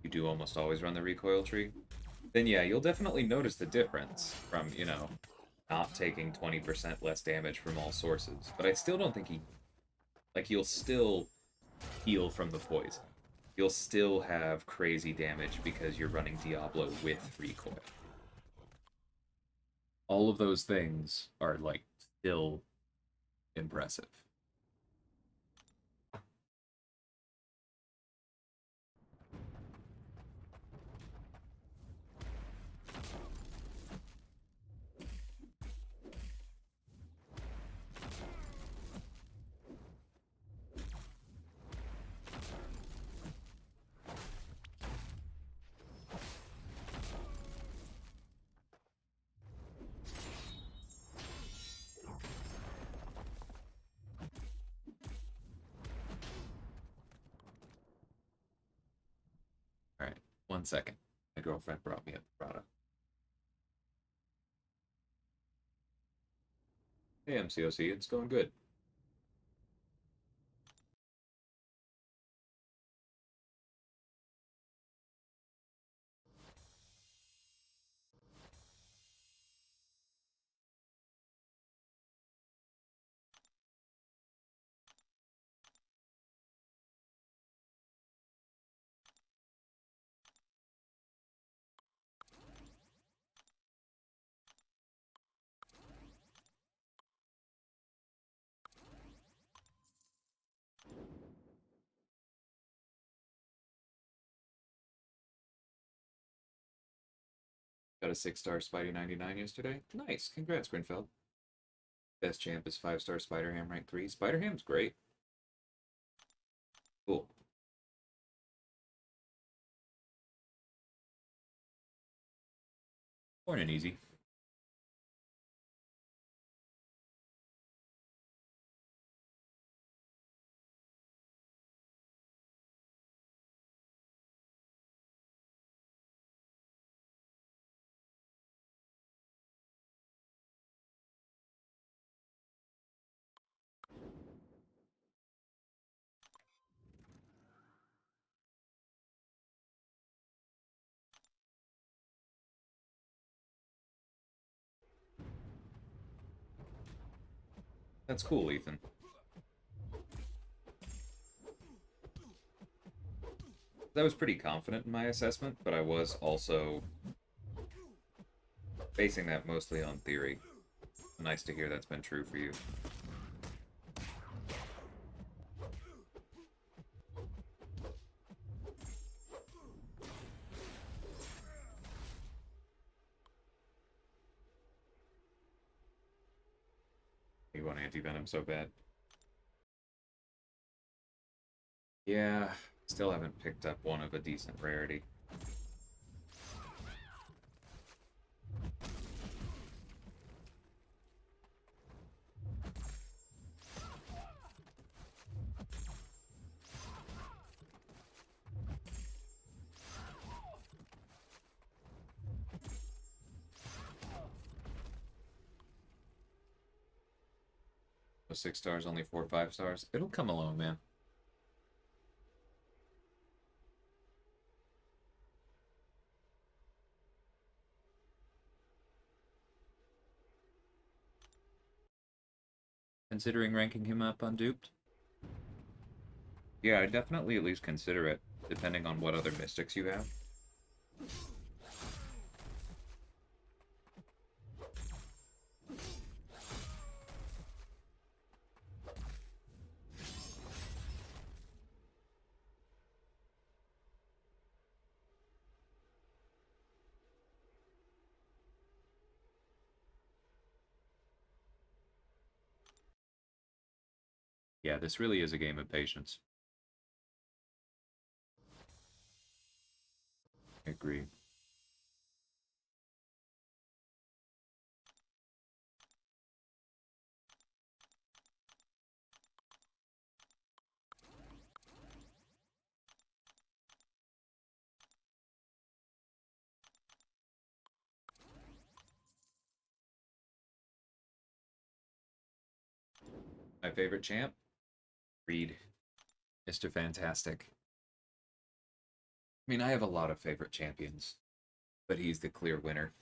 [SPEAKER 1] You do almost always run the recoil tree. Then yeah, you'll definitely notice the difference from, you know, not taking 20% less damage from all sources. But I still don't think he... Like, you'll still heal from the poison. You'll still have crazy damage because you're running Diablo with recoil. All of those things are, like, still impressive. 1 second. My girlfriend brought me up the product. Hey, MCOC, it's going good. Got a 6-star Spidey 99 yesterday. Nice. Congrats, Grinfeld. Best champ is 5-star Spider-Ham rank 3. Spider-Ham's great. Cool. Born and easy. That's cool, Ethan. I was pretty confident in my assessment, but I was also basing that mostly on theory. Nice to hear that's been true for you. You want anti-venom so bad. Yeah, still haven't picked up one of a decent rarity. No 6 stars, only 4 5 stars. It'll come along, man. Considering ranking him up on Duped? Yeah, I'd definitely at least consider it, depending on what other mystics you have. Yeah, this really is a game of patience. I agree. My favorite champ? Reed. Mr. Fantastic. I mean, I have a lot of favorite champions, but he's the clear winner.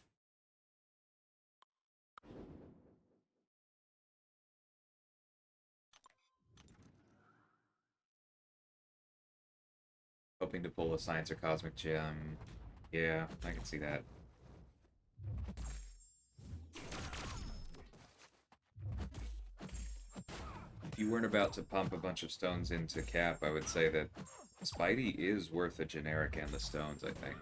[SPEAKER 1] Hoping to pull a Science or Cosmic Gem. Yeah, I can see that. If you weren't about to pump a bunch of stones into Cap, I would say that Spidey is worth a generic and the stones, I think.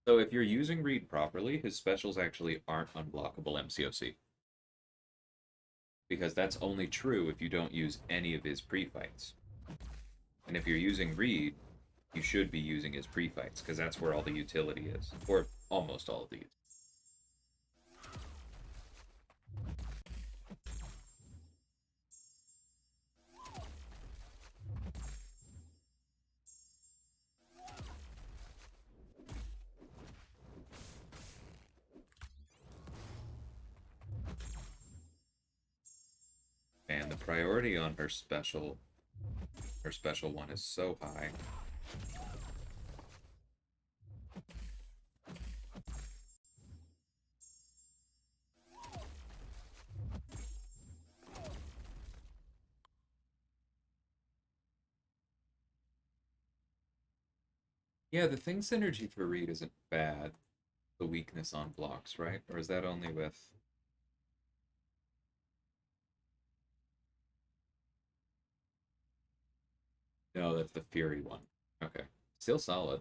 [SPEAKER 1] So if you're using Reed properly, his specials actually aren't unblockable MCOC. Because that's only true if you don't use any of his pre-fights. And if you're using Reed, you should be using is pre-fights, because that's where all the utility is. Or almost all of the. And the priority on her special one is so high. Yeah, the thing synergy for Reed isn't bad. The weakness on blocks, right? Or is that only with... No, that's the Fury one. Okay. Still solid.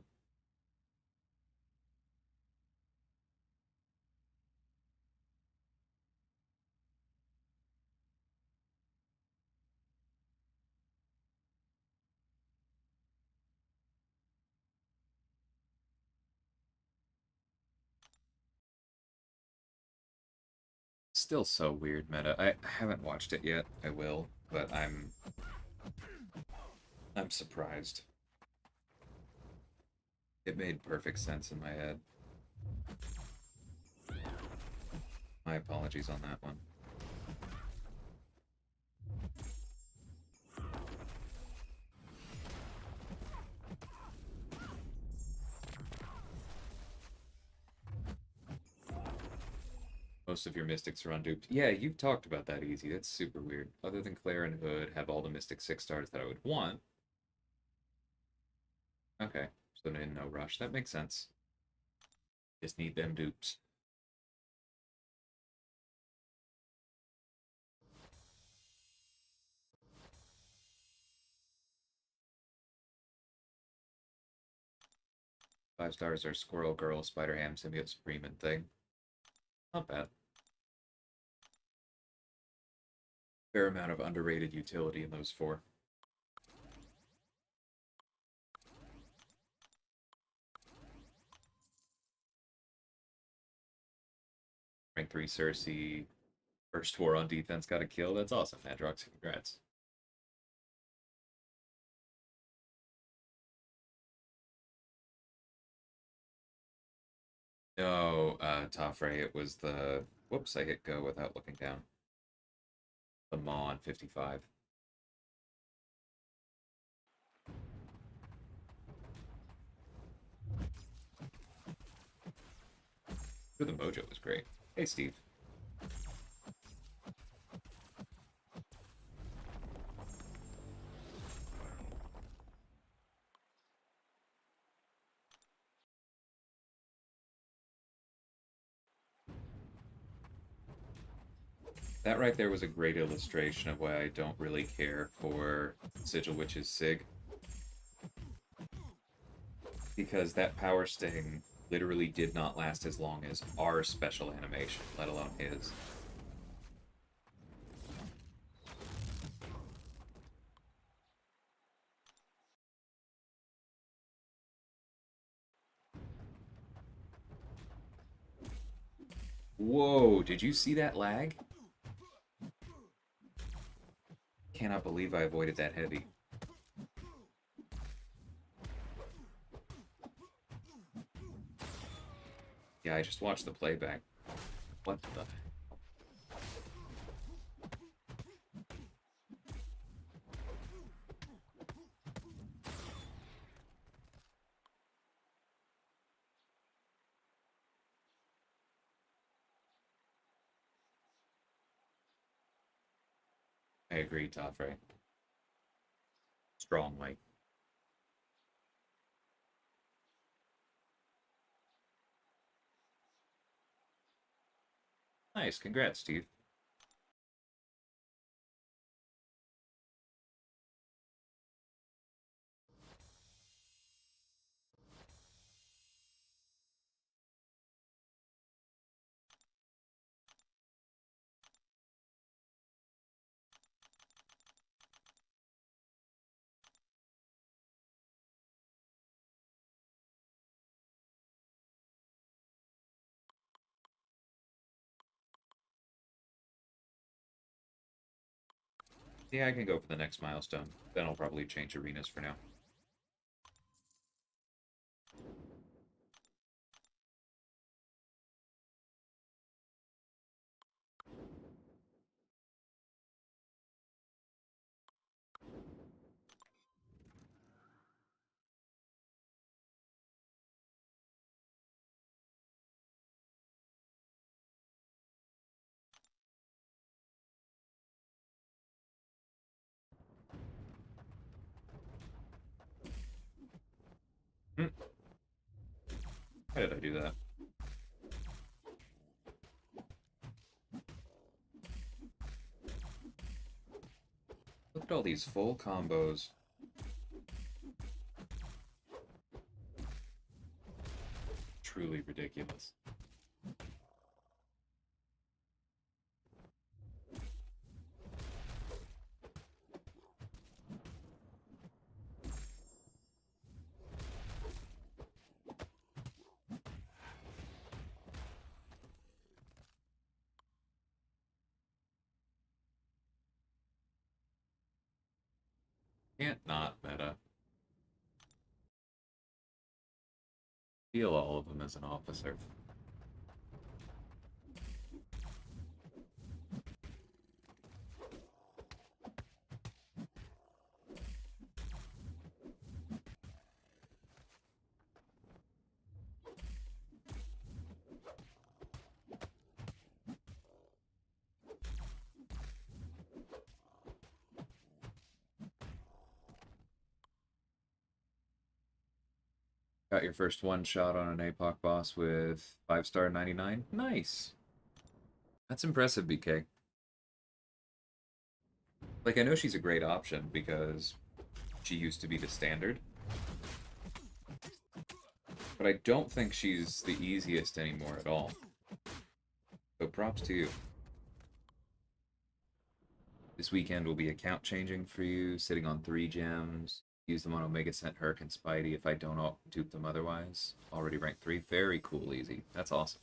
[SPEAKER 1] Still so weird meta. I haven't watched it yet. I will, but I'm surprised. It made perfect sense in my head. My apologies on that one. Most of your mystics are unduped. Yeah, you've talked about that easy. That's super weird. Other than Claire and Hood, have all the mystic 6-stars that I would want. Okay, so in no rush. That makes sense. Just need them dupes. Five stars are Squirrel Girl, Spider Ham, Symbiote Supreme, and Thing. Not bad. Fair amount of underrated utility in those four. Rank 3 Cersei, first war on defense got a kill. That's awesome, Madrox. Congrats. No, Toffrey, it was the... Whoops, I hit go without looking down. The Maw on 55. Ooh, the Mojo was great. Hey, Steve. That right there was a great illustration of why I don't really care for Sigil Witch's Sig. Because that Power Sting literally did not last as long as our special animation, let alone his. Whoa, did you see that lag? Cannot believe I avoided that heavy. Yeah, I just watched the playback. What the... I agree, Toffrey. Strongly. Nice, congrats, Steve. Yeah, I can go for the next milestone. Then I'll probably change arenas for now. Hmm. Why did I do that? Look at all these full combos. Truly ridiculous. Can't not meta. Feel all of them as an officer. Got your first one shot on an APOC boss with 5-star 99. Nice. That's impressive, BK. Like, I know she's a great option because she used to be the standard, but I don't think she's the easiest anymore at all. So props to you. This weekend will be account changing for you, sitting on 3 gems. Use them on Omega Cent, Herc, and Spidey if I don't dupe them otherwise. Already ranked 3. Very cool, easy. That's awesome.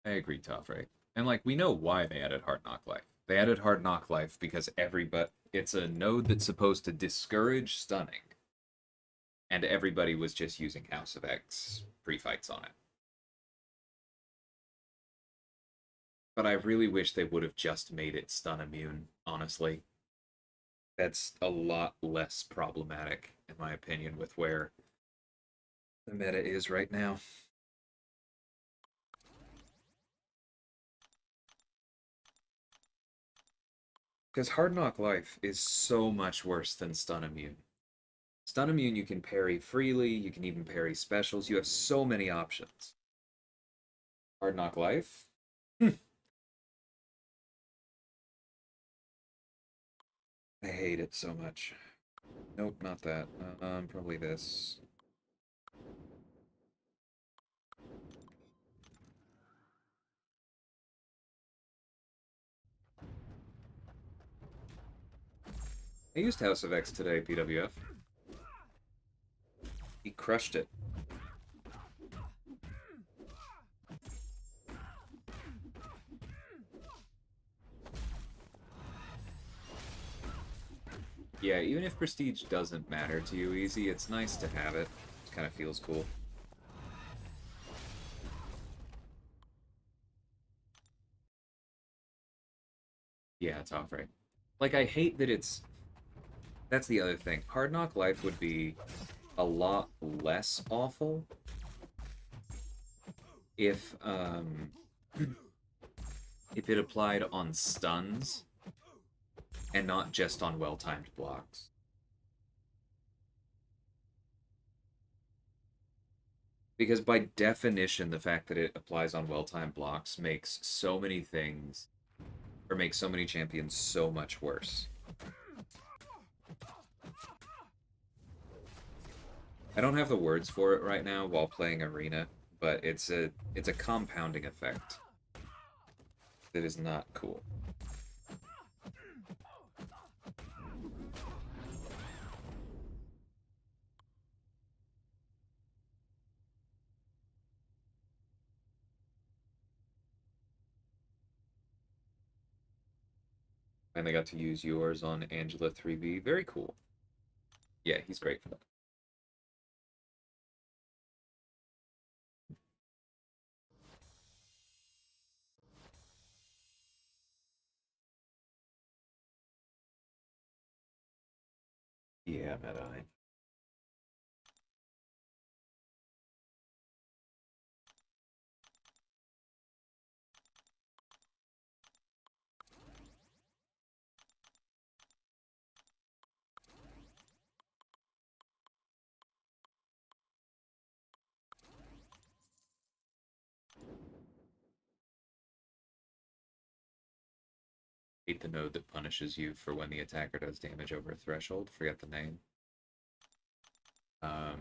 [SPEAKER 1] I agree, Toffrey. And like we know why they added Hard Knock Life. They added Hard Knock Life because it's a node that's supposed to discourage stunning, and everybody was just using House of X pre-fights on it. But I really wish they would have just made it stun immune, honestly. That's a lot less problematic, in my opinion, with where the meta is right now. Because Hard Knock Life is so much worse than Stun Immune. Stun Immune you can parry freely, you can even parry specials, you have so many options. Hard Knock Life? I hate it so much. Nope, not that. Probably this. I used House of X today, PWF. He crushed it. Yeah, even if Prestige doesn't matter to you easy, it's nice to have it. It kind of feels cool. Yeah, it's off right. Like, I hate that it's... That's the other thing. Hard Knock Life would be a lot less awful if, if it applied on stuns and not just on well-timed blocks. Because by definition, the fact that it applies on well-timed blocks makes so many things, or makes so many champions so much worse. I don't have the words for it right now while playing Arena, but it's a compounding effect that is not cool. And I got to use yours on Angela 3B. Very cool. Yeah, he's great for that. Yeah, Meta. Hate the node that punishes you for when the attacker does damage over a threshold. Forget the name. I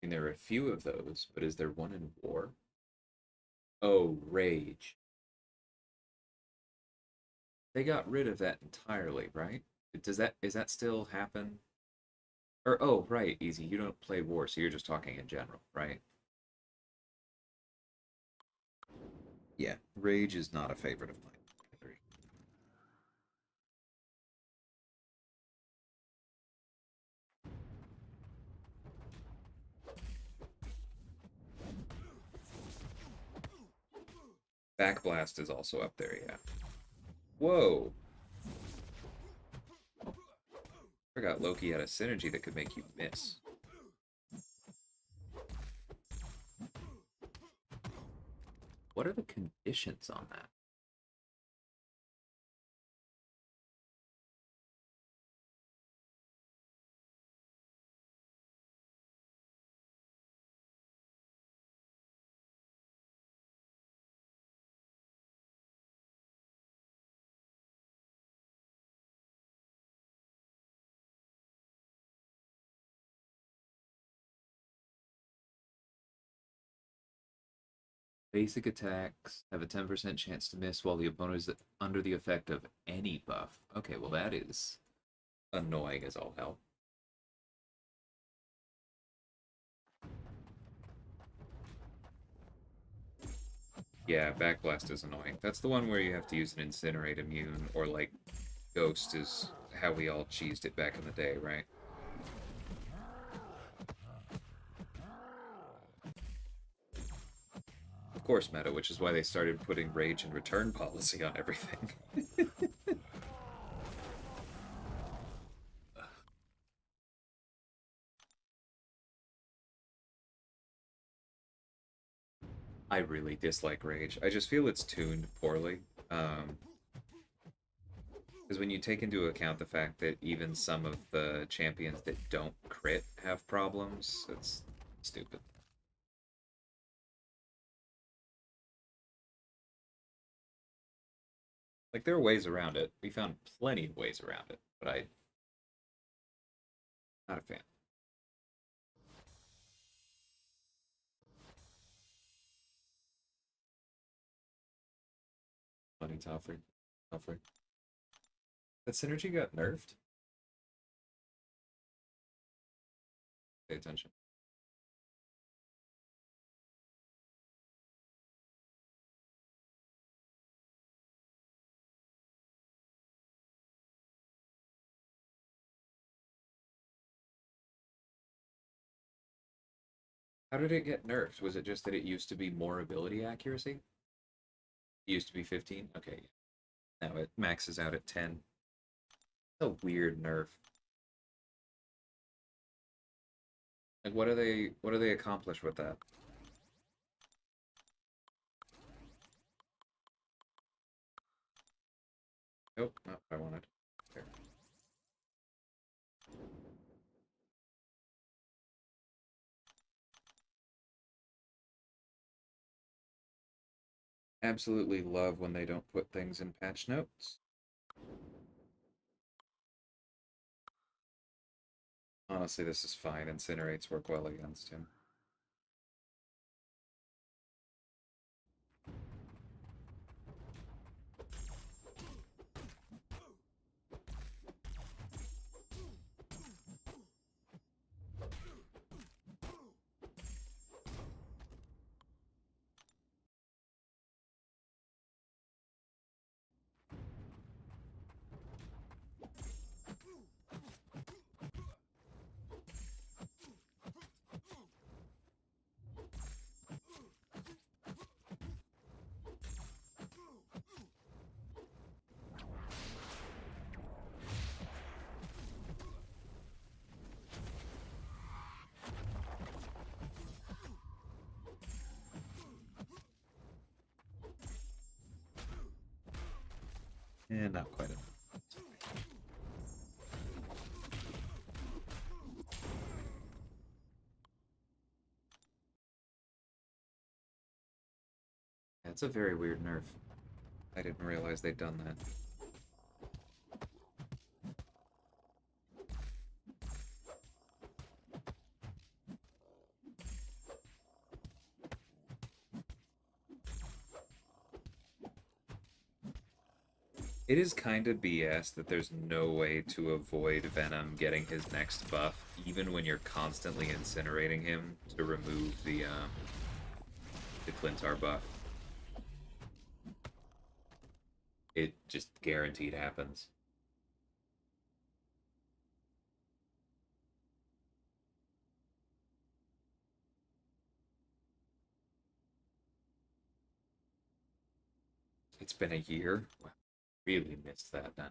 [SPEAKER 1] mean, there are a few of those, but is there one in war? Oh, rage. They got rid of that entirely, right? Is that still happen? Or oh, right, easy. You don't play war, so you're just talking in general, right? Yeah, rage is not a favorite of mine. I agree. Backblast is also up there, yeah. Whoa! Forgot Loki had a synergy that could make you miss. What are the conditions on that? Basic attacks have a 10% chance to miss while the opponent is under the effect of any buff. Okay, well that is annoying as all hell. Yeah, Backblast is annoying. That's the one where you have to use an Incinerate immune, or like Ghost is how we all cheesed it back in the day, right? Of course, meta, which is why they started putting rage and return policy on everything. I really dislike rage. I just feel it's tuned poorly. Because when you take into account the fact that even some of the champions that don't crit have problems, it's stupid. Like, there are ways around it. We found plenty of ways around it, but I'm not a fan. Funny Toffrey. Toffrey. That synergy got nerfed? Pay attention. How did it get nerfed? Was it just that it used to be more ability accuracy? It used to be 15? Okay. Now it maxes out at 10. It's a weird nerf. Like, what do they accomplish with that? Nope, not what I wanted. There. Absolutely love when they don't put things in patch notes. Honestly, this is fine. Incinerates work well against him. Not quite enough. That's a very weird nerf. I didn't realize they'd done that. It is kind of BS that there's no way to avoid Venom getting his next buff, even when you're constantly incinerating him to remove the Clintar buff. It just guaranteed happens. It's been a year. Wow, really missed that then.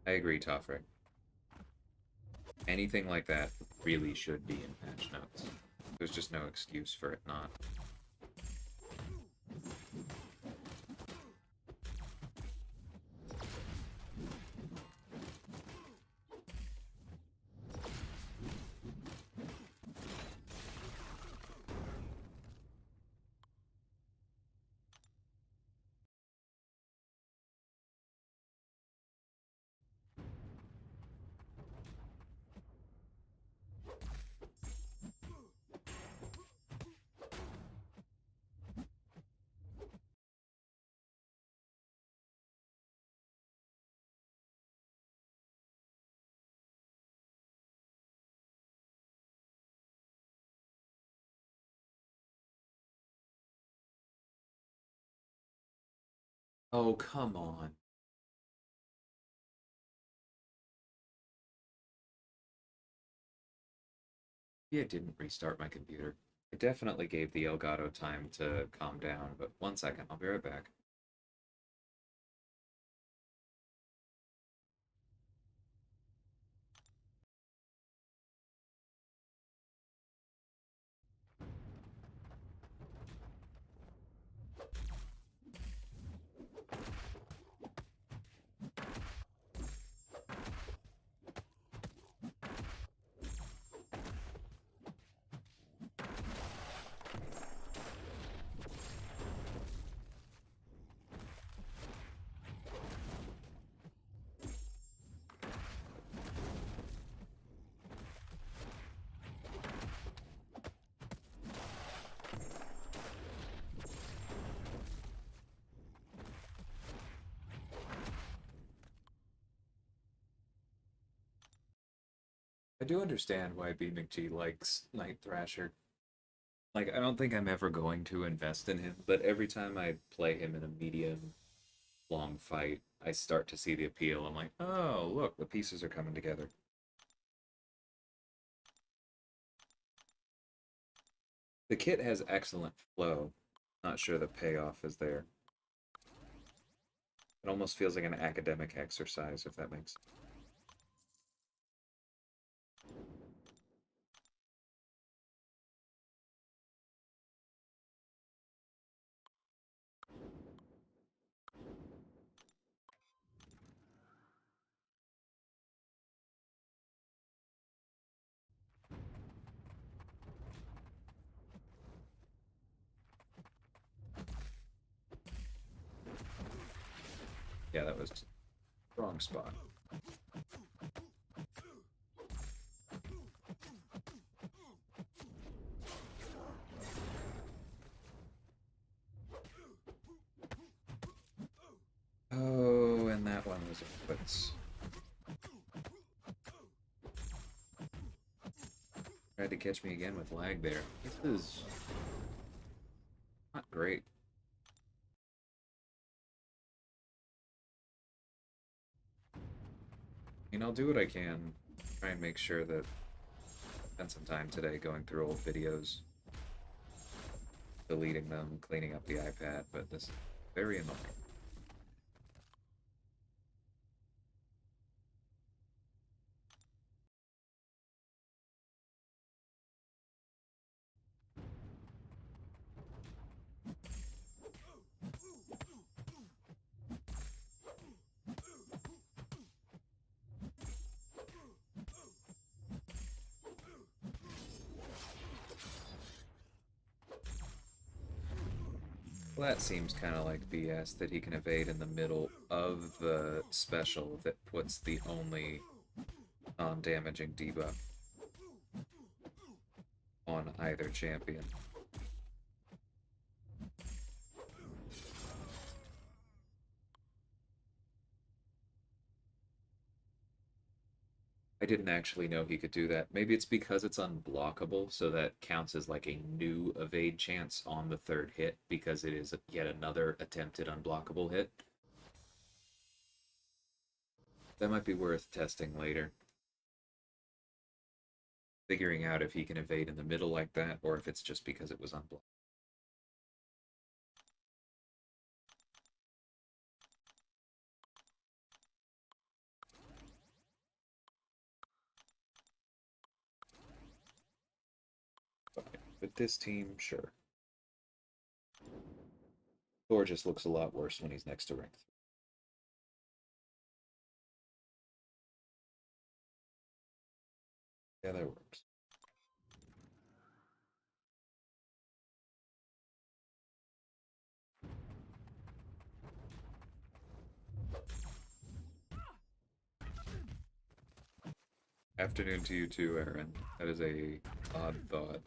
[SPEAKER 1] I agree, Toffrey. Anything like that really should be in patch notes. There's just no excuse for it not. Oh, come on. It didn't restart my computer. It definitely gave the Elgato time to calm down, but 1 second, I'll be right back. I do understand why B McG likes Night Thrasher. Like, I don't think I'm ever going to invest in him, but every time I play him in a medium long fight, I start to see the appeal. I'm like, oh, look, the pieces are coming together. The kit has excellent flow. Not sure the payoff is there. It almost feels like an academic exercise, if that makes sense. Yeah, that was wrong spot. Oh, and that one was a quits. Tried to catch me again with lag there. This is not great. I mean, I'll do what I can. Try and make sure that I spend some time today going through old videos, deleting them, cleaning up the iPad, but this is very annoying. Well, that seems kind of like BS that he can evade in the middle of the special that puts the only non-damaging debuff on either champion. I didn't actually know he could do that. Maybe it's because it's unblockable, so that counts as like a new evade chance on the third hit because it is yet another attempted unblockable hit. That might be worth testing later. Figuring out if he can evade in the middle like that, or if it's just because it was unblocked. With this team, sure. Thor just looks a lot worse when he's next to rank 3. Yeah, that works. Afternoon to you too, Aaron. That is a odd thought.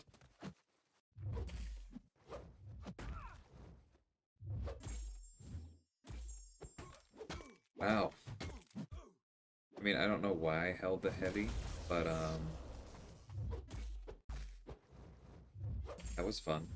[SPEAKER 1] Wow. I mean, I don't know why I held the heavy, but that was fun.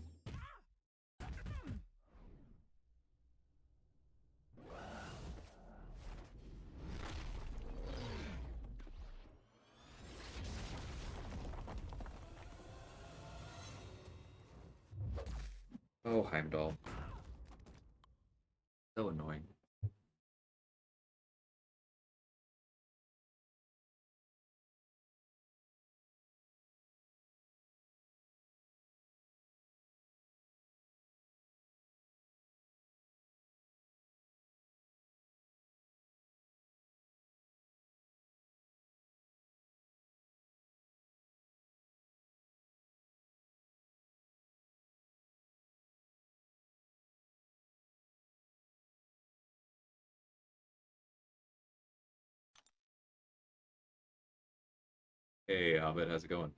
[SPEAKER 1] Oh, Heimdall. So annoying. Hey, Abed, how's it going?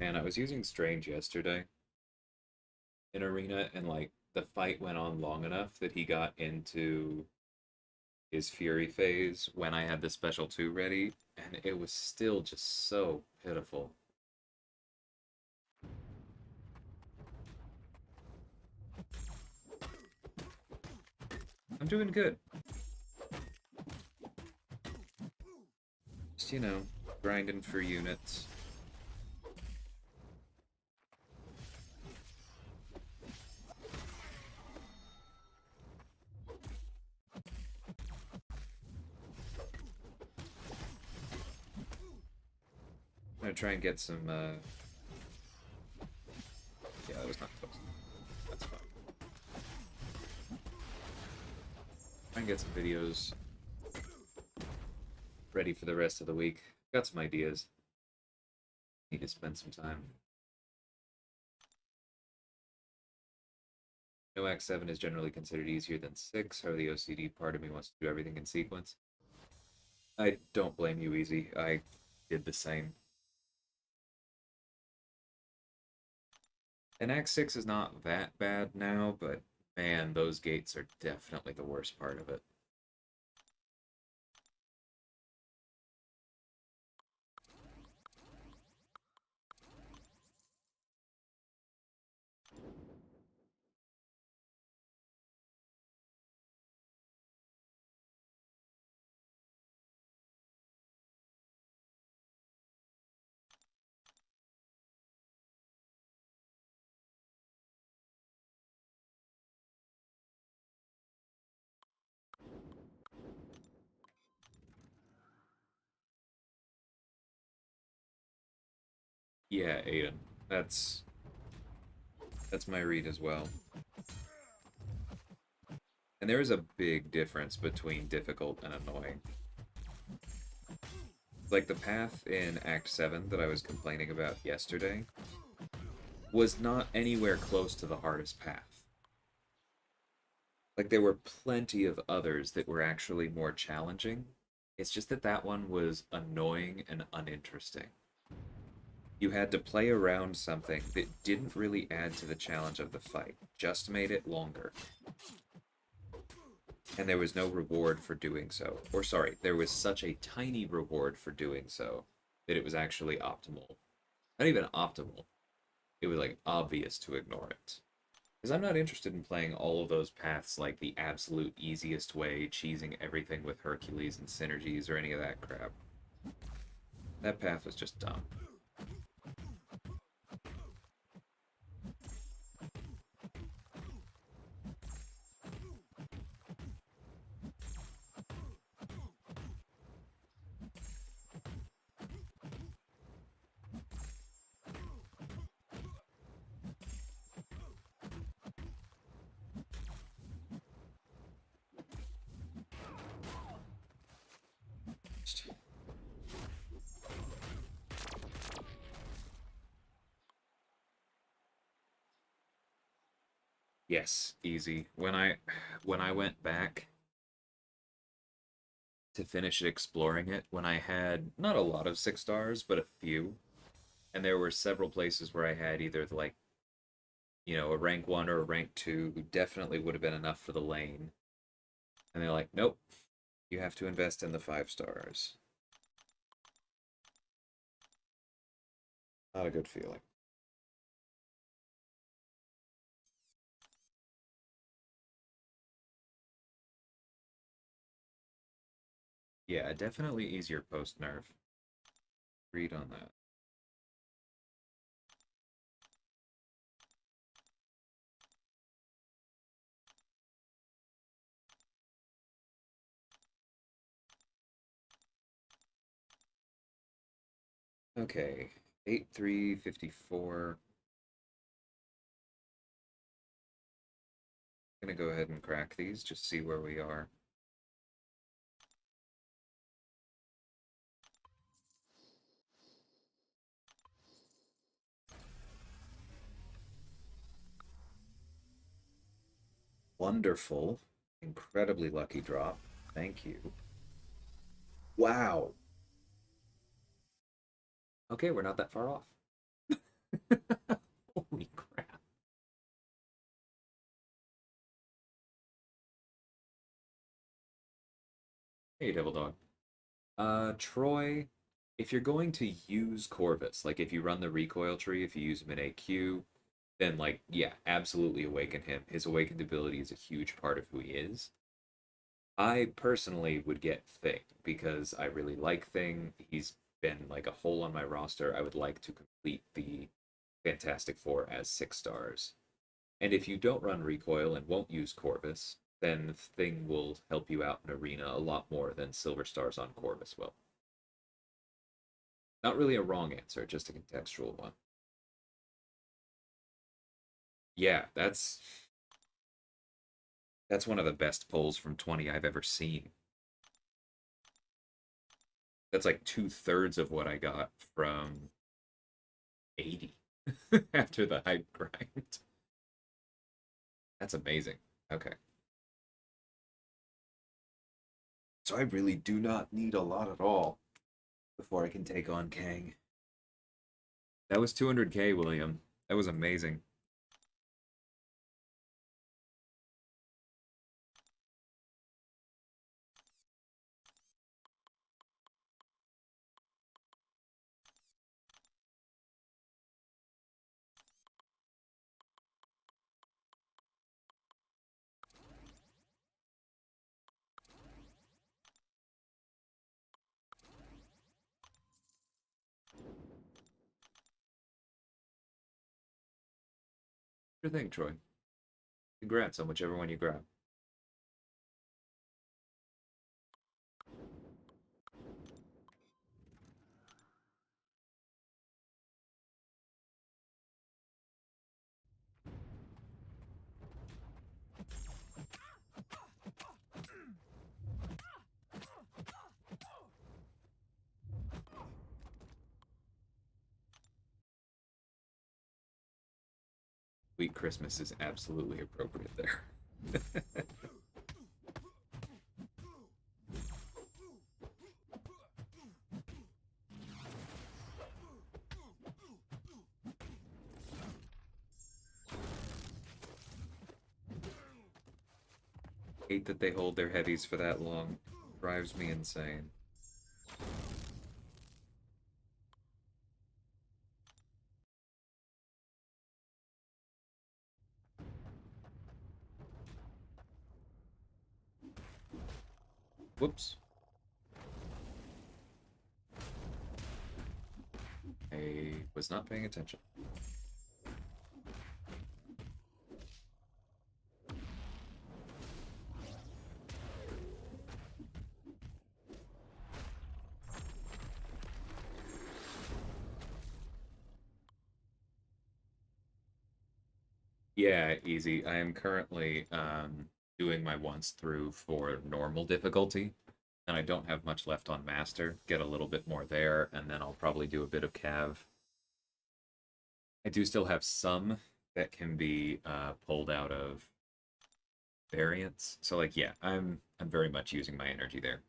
[SPEAKER 1] Man, I was using Strange yesterday in Arena, and like the fight went on long enough that he got into his Fury phase when I had the Special 2 ready, and it was still just so pitiful. I'm doing good. Just, grinding for units. I'm gonna try and get some, yeah, that was not close. That's fine. Try and get some videos ready for the rest of the week. Got some ideas. Need to spend some time. No Act 7 is generally considered easier than 6. However, the OCD part of me wants to do everything in sequence. I don't blame you, Easy. I did the same. And Act 6 is not that bad now, but man, those gates are definitely the worst part of it. Yeah, Aiden. That's that's my read as well. And there is a big difference between difficult and annoying. Like the path in Act 7 that I was complaining about yesterday was not anywhere close to the hardest path. Like there were plenty of others that were actually more challenging. It's just that that one was annoying and uninteresting. You had to play around something that didn't really add to the challenge of the fight, just made it longer. And there was no reward for doing so. Or sorry, there was such a tiny reward for doing so that it was actually optimal. Not even optimal. It was like obvious to ignore it. Because I'm not interested in playing all of those paths like the absolute easiest way, cheesing everything with Hercules and synergies or any of that crap. That path was just dumb. Yes, easy. When I went back to finish exploring it, when I had not a lot of 6 stars, but a few, and there were several places where I had either like, a rank 1 or a rank 2 who definitely would have been enough for the lane. And they're like, "Nope, you have to invest in the 5 stars." Not a good feeling. Yeah, definitely easier post nerf. Read on that. Okay, 8-3-54. Gonna go ahead and crack these, just see where we are. Wonderful. Incredibly lucky drop. Thank you. Wow. Okay, we're not that far off. Holy crap. Hey, Devil Dog. Troy, if you're going to use Corvus, like if you run the recoil tree, if you use him in AQ, then like, yeah, absolutely awaken him. His awakened ability is a huge part of who he is. I personally would get Thing because I really like Thing. He's been like a hole on my roster. I would like to complete the Fantastic Four as 6 stars. And if you don't run recoil and won't use Corvus, then Thing will help you out in Arena a lot more than Silver Stars on Corvus will. Not really a wrong answer, just a contextual one. Yeah, that's one of the best polls from 20 I've ever seen. That's like two-thirds of what I got from 80 after the hype grind. That's amazing. Okay. So I really do not need a lot at all before I can take on Kang. That was 200k, William. That was amazing. Sure thing, Troy. Congrats on whichever one you grab. Sweet Christmas is absolutely appropriate there. Hate that they hold their heavies for that long. Drives me insane. Whoops. I was not paying attention. Yeah, easy. I am currently doing my once through for normal difficulty, and I don't have much left on master. Get a little bit more there, and then I'll probably do a bit of cav. I do still have some that can be pulled out of variants. So like, yeah, I'm very much using my energy there.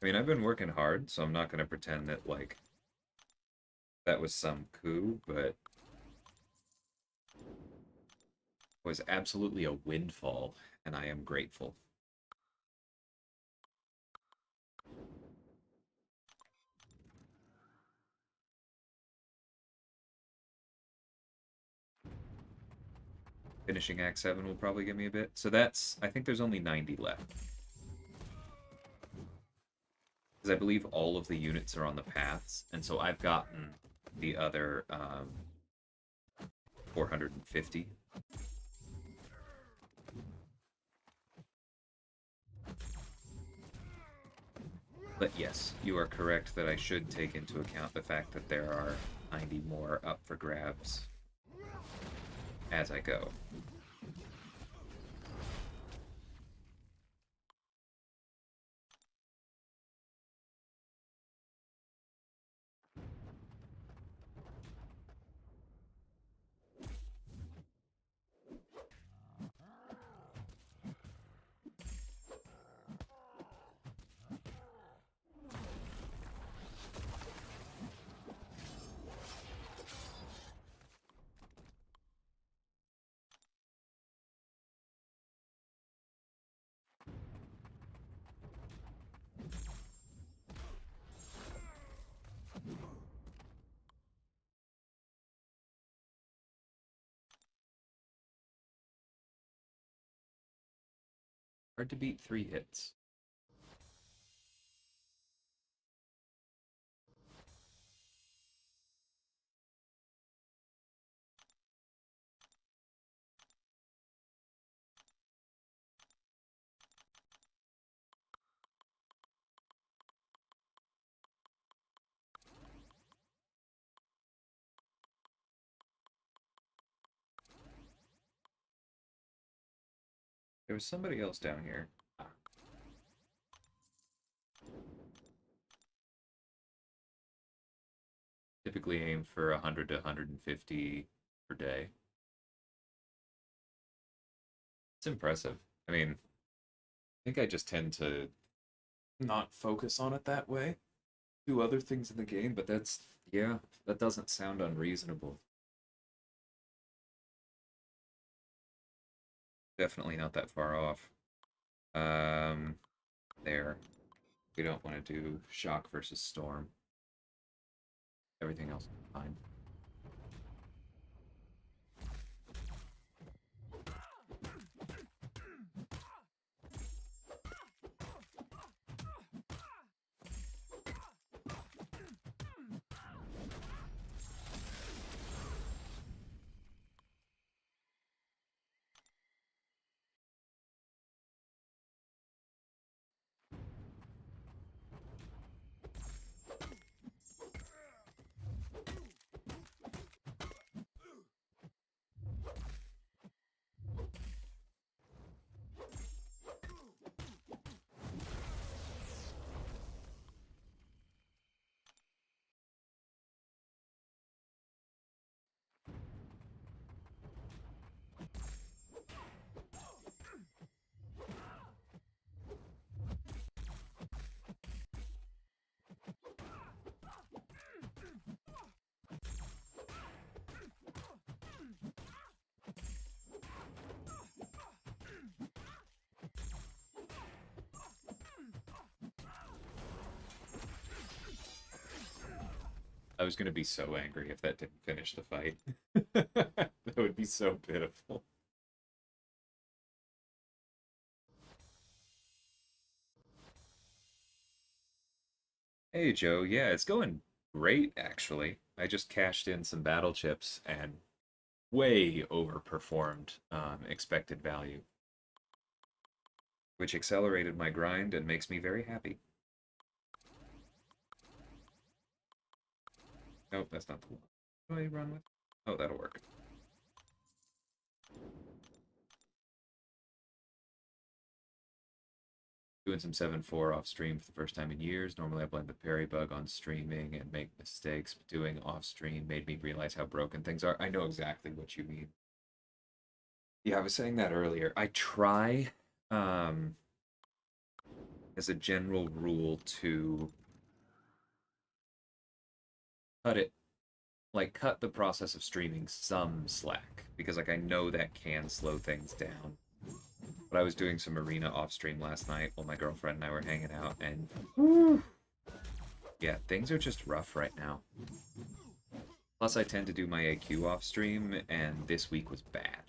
[SPEAKER 1] I mean, I've been working hard, so I'm not going to pretend that like that was some coup, but it was absolutely a windfall, and I am grateful. Finishing Act 7 will probably give me a bit. So that's, I think there's only 90 left. Because I believe all of the units are on the paths, and so I've gotten the other 450. But yes, you are correct that I should take into account the fact that there are 90 more up for grabs as I go. Hard to beat 3 hits. There was somebody else down here. Typically aim for 100 to 150 per day. It's impressive. I mean, I think I just tend to not focus on it that way. Do other things in the game, but that's, yeah, that doesn't sound unreasonable. Definitely not that far off. Um, there. We don't want to do shock versus storm. Everything else is fine. I was gonna be so angry if that didn't finish the fight. That would be so pitiful. Hey Joe, yeah, it's going great actually. I just cashed in some battle chips and way overperformed expected value, which accelerated my grind and makes me very happy. Nope, that's not the one. What do I run with? Oh, that'll work. Doing some 7-4 off stream for the first time in years. Normally I blame the parry bug on streaming and make mistakes, but doing off stream made me realize how broken things are. I know exactly what you mean. Yeah, I was saying that earlier. I try, um, as a general rule, to cut it, like, cut the process of streaming some slack, because, like, I know that can slow things down. But I was doing some arena off stream last night while my girlfriend and I were hanging out, and whew, yeah, things are just rough right now. Plus, I tend to do my AQ off stream, and this week was bad.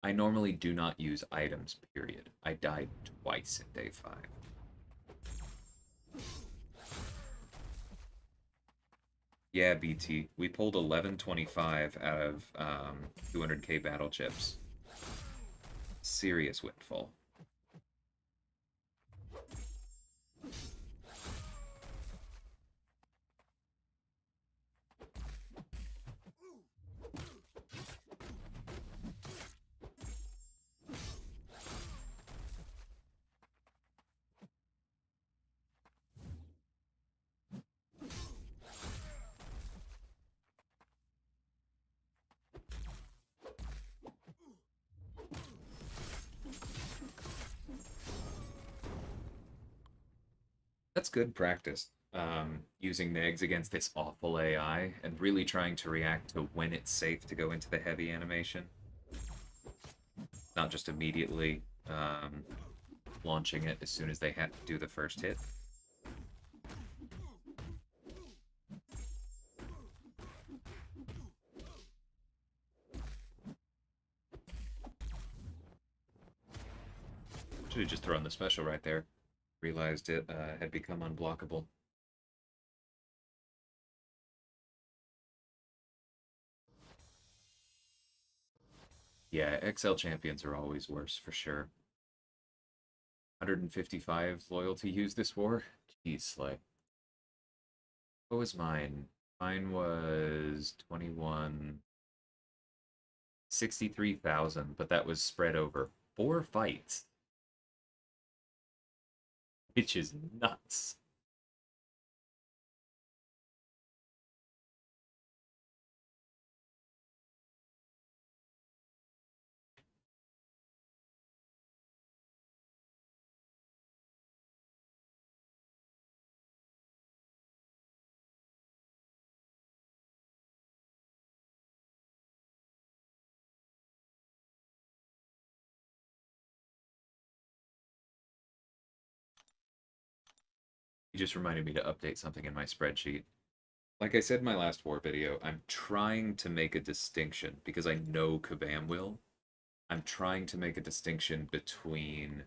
[SPEAKER 1] I normally do not use items, period. I died twice in day 5. Yeah, BT. We pulled 1125 out of 200k battle chips. Serious windfall. That's good practice. Using negs against this awful AI and really trying to react to when it's safe to go into the heavy animation. Not just immediately launching it as soon as they had to do the first hit. Should have just thrown the special right there. Realized it had become unblockable. Yeah, XL champions are always worse for sure. 155 loyalty used this war? Jeez, like, what was mine? Mine was 21. 63,000, but that was spread over 4 fights, which is nuts. You just reminded me to update something in my spreadsheet. Like I said in my last war video, I'm trying to make a distinction because I know Kabam will. I'm trying to make a distinction between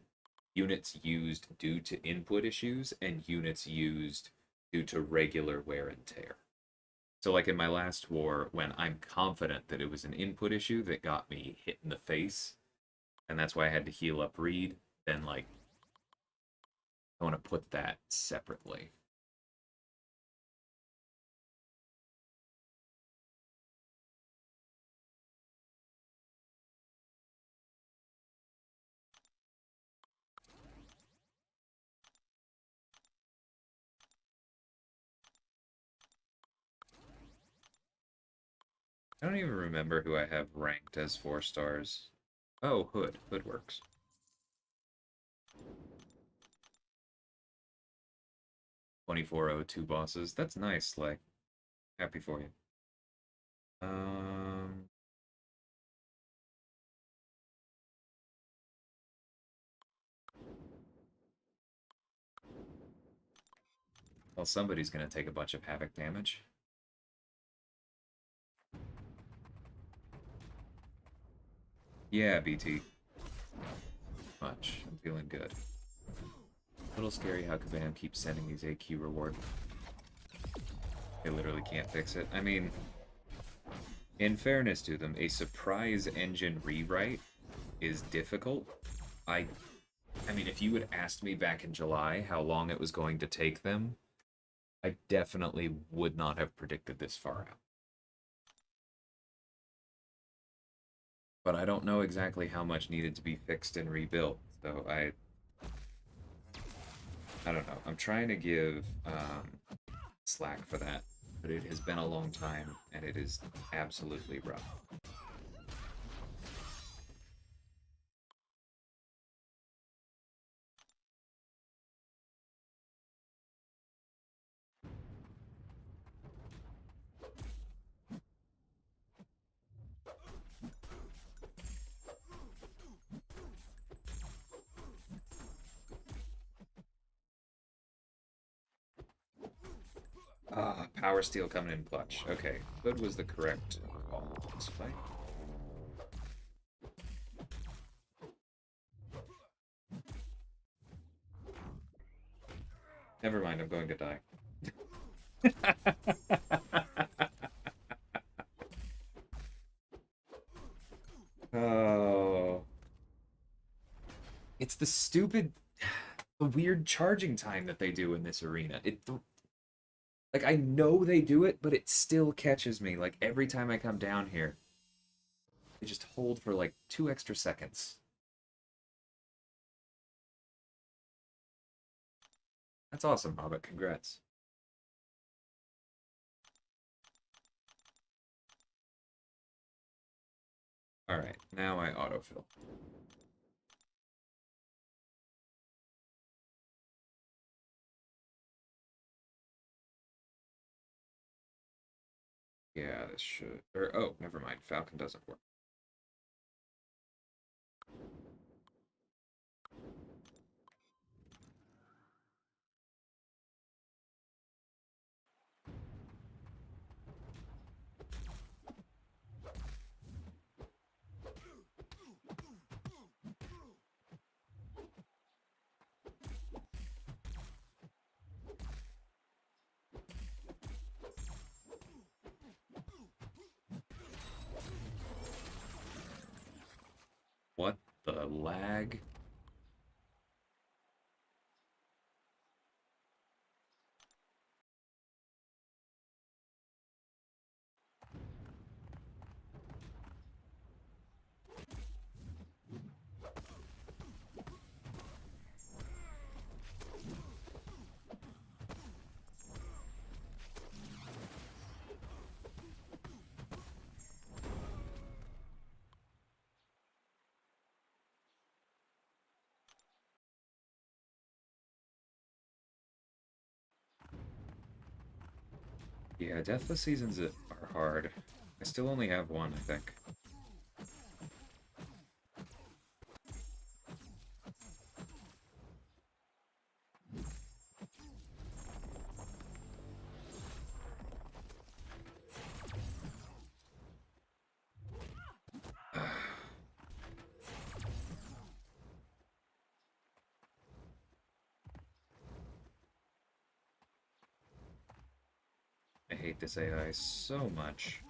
[SPEAKER 1] units used due to input issues and units used due to regular wear and tear. So, like in my last war, when I'm confident that it was an input issue that got me hit in the face, and that's why I had to heal up Reed, then, like, I want to put that separately. I don't even remember who I have ranked as 4 stars. Oh, Hood. Hood works. 2402 bosses. That's nice, like, happy for you. Um, well, somebody's gonna take a bunch of havoc damage. Yeah, BT. Much. I'm feeling good. A little scary how Kabam keeps sending these AQ reward. They literally can't fix it. I mean, in fairness to them, a surprise engine rewrite is difficult. I I mean, if you had asked me back in July how long it was going to take them, I definitely would not have predicted this far out. But I don't know exactly how much needed to be fixed and rebuilt, so I don't know. I'm trying to give slack for that, but it has been a long time, and it is absolutely rough. Ah, Power Steel coming in clutch. Okay, Hood was the correct call in this fight. Never mind, I'm going to die. Oh. It's the stupid, the weird charging time that they do in this arena. Like, I know they do it, but it still catches me. Like, every time I come down here, they just hold for like 2 extra seconds. That's awesome, Hobbit. Congrats. Alright, now I autofill. Yeah, this should. Or, oh, never mind. Falcon doesn't work. What the lag? Yeah, deathless seasons are hard. I still only have one, I think. I hate this AI so much.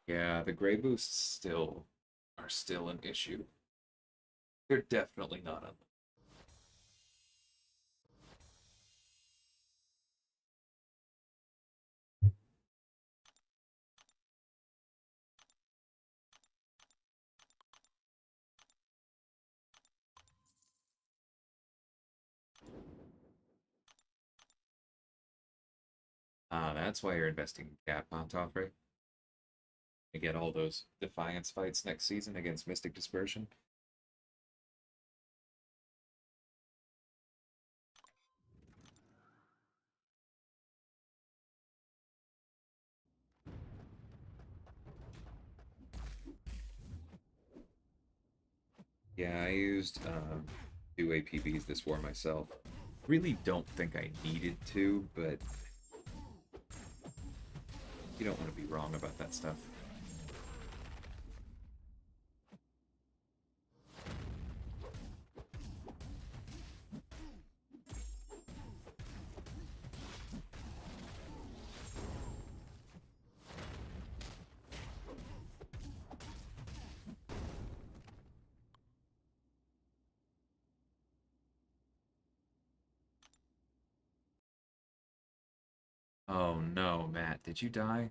[SPEAKER 1] Yeah, the gray boosts still are still an issue. They're definitely not on. Ah, that's why you're investing in Cap, huh, Toffrey? To get all those Defiance fights next season against Mystic Dispersion. Yeah, I used 2 APBs this war myself. Really don't think I needed to, but you don't want to be wrong about that stuff. Oh no, Matt, did you die?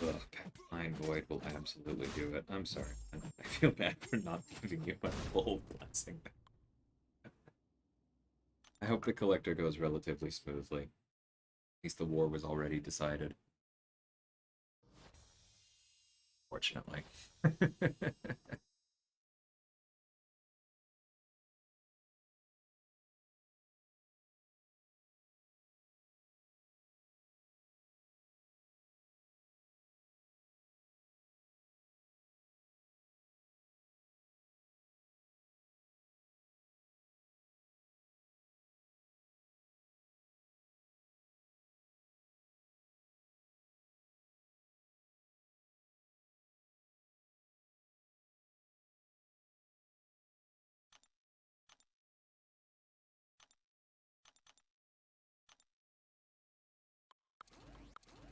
[SPEAKER 1] Ugh, Mind Void will absolutely do it. I'm sorry, man. I feel bad for not giving you my full blessing. I hope the Collector goes relatively smoothly. At least the war was already decided. Fortunately.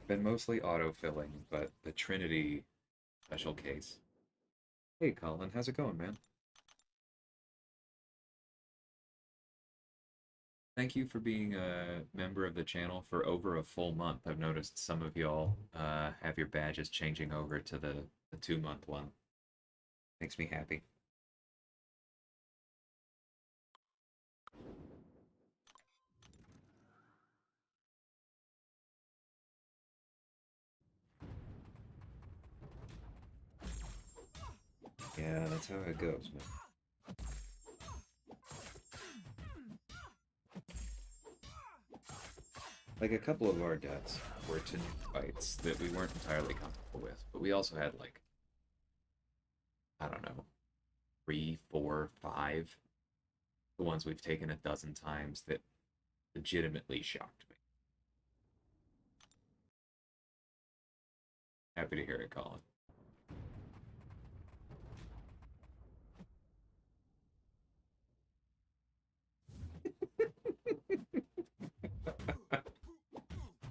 [SPEAKER 1] Been mostly auto-filling, but the Trinity special case. Hey Colin, how's it going, man? Thank you for being a member of the channel for over a full month. I've noticed some of y'all have your badges changing over to the 2 month one. Makes me happy. Yeah, that's how it goes, man. Like a couple of our deaths were to new fights that we weren't entirely comfortable with, but we also had like, I don't know, 3, 4, 5. The ones we've taken a dozen times that legitimately shocked me. Happy to hear it, Colin.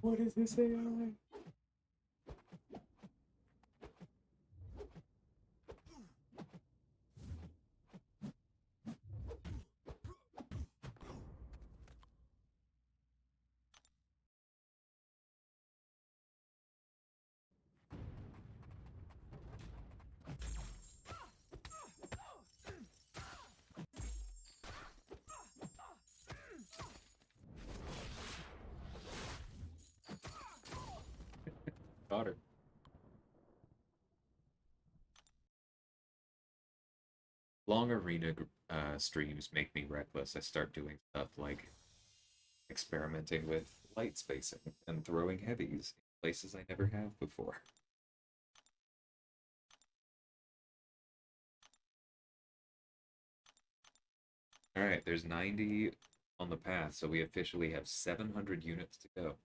[SPEAKER 1] What is this AI? Got her. Long arena streams make me reckless. I start doing stuff like experimenting with light spacing and throwing heavies in places I never have before. Alright, there's 90 on the path, so we officially have 700 units to go.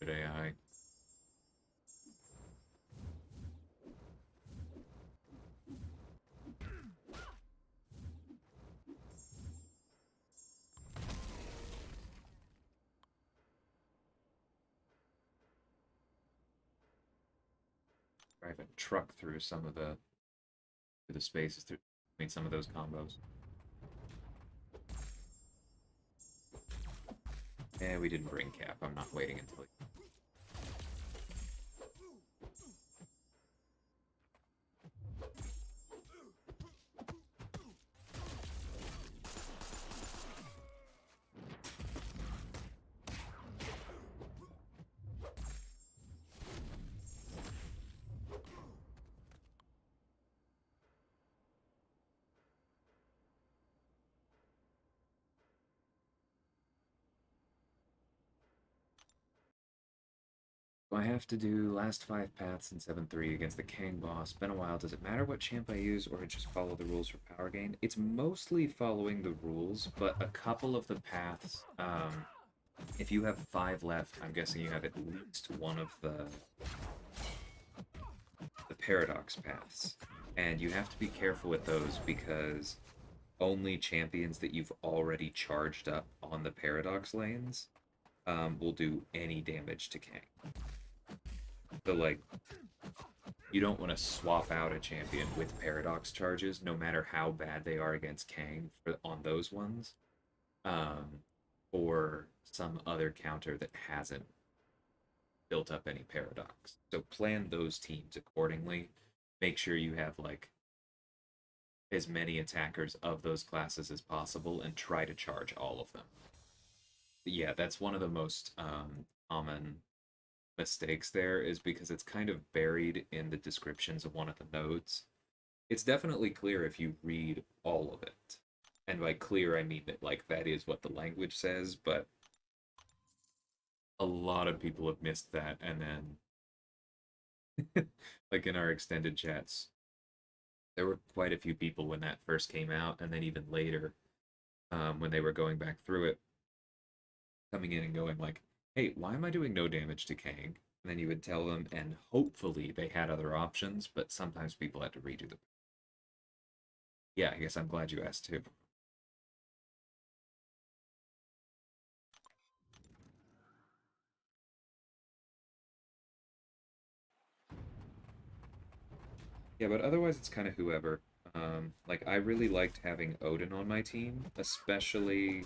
[SPEAKER 1] Good AI. Drive a truck through some of the spaces through between some of those combos. Yeah, we didn't bring cap. I'm not waiting until I have to do last 5 paths in 7-3 against the Kang boss. Been a while. Does it matter what champ I use or just follow the rules for power gain? It's mostly following the rules, but a couple of the paths, if you have 5 left, I'm guessing you have at least one of the paradox paths. And you have to be careful with those because only champions that you've already charged up on the paradox lanes will do any damage to Kang. So, like, you don't want to swap out a champion with paradox charges, no matter how bad they are against Kang on those ones, um, or some other counter that hasn't built up any paradox. So plan those teams accordingly. Make sure you have like as many attackers of those classes as possible and try to charge all of them. Yeah, that's one of the most common mistakes there is because it's kind of buried in the descriptions of one of the nodes. It's definitely clear if you read all of it. And by clear, I mean that like that is what the language says, but a lot of people have missed that and then like in our extended chats, there were quite a few people when that first came out, and then even later, when they were going back through it, coming in and going like, "Hey, why am I doing no damage to Kang?" And then you would tell them, and hopefully they had other options, but sometimes people had to redo them. Yeah, I guess I'm glad you asked too. Yeah, but otherwise it's kind of whoever. Like I really liked having Odin on my team, especially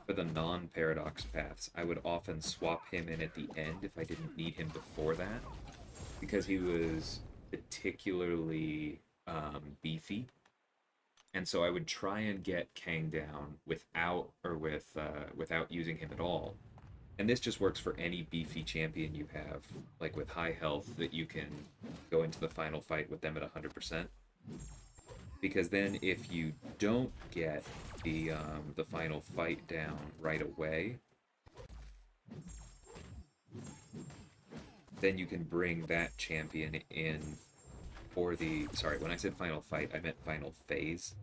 [SPEAKER 1] For the non-paradox paths, I would often swap him in at the end if I didn't need him before that, because he was particularly beefy, and so I would try and get Kang down without using him at all. And this just works for any beefy champion you have, like with high health, that you can go into the final fight with them at 100%. Because then, if you don't get the final fight down right away, then you can bring that champion in for the. Sorry, when I said final fight, I meant final phase.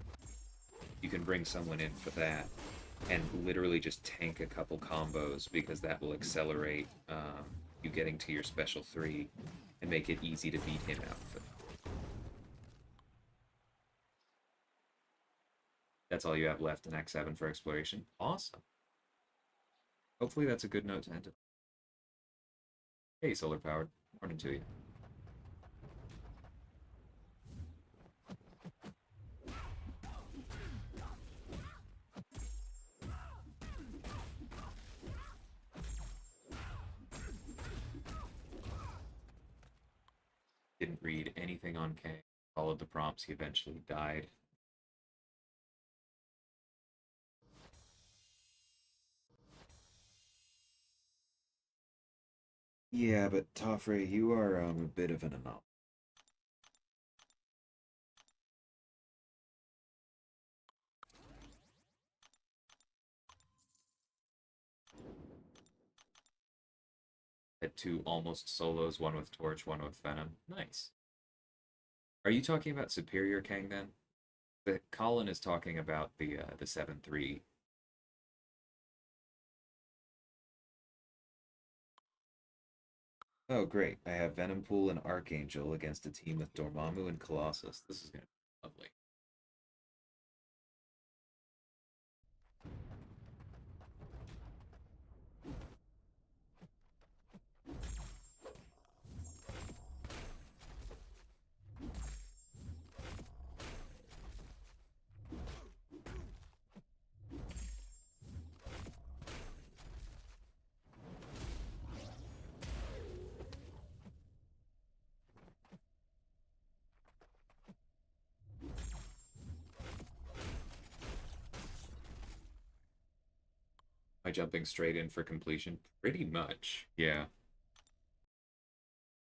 [SPEAKER 1] You can bring someone in for that and literally just tank a couple combos because that will accelerate you getting to your special 3 and make it easy to beat him out. That's all you have left in Act 7 for exploration. Awesome. Hopefully that's a good note to end it. Hey, solar powered. Morning to you. Didn't read anything on Kang. Followed the prompts. He eventually died. Yeah, but Toffrey, you are a bit of an anomaly. Had two almost solos, one with Torch, one with Venom. Nice. Are you talking about Superior Kang then? The Colin is talking about the 7-3. Oh, great. I have Venompool and Archangel against a team with Dormammu and Colossus. This is going to be lovely. Am I jumping straight in for completion? Pretty much, yeah.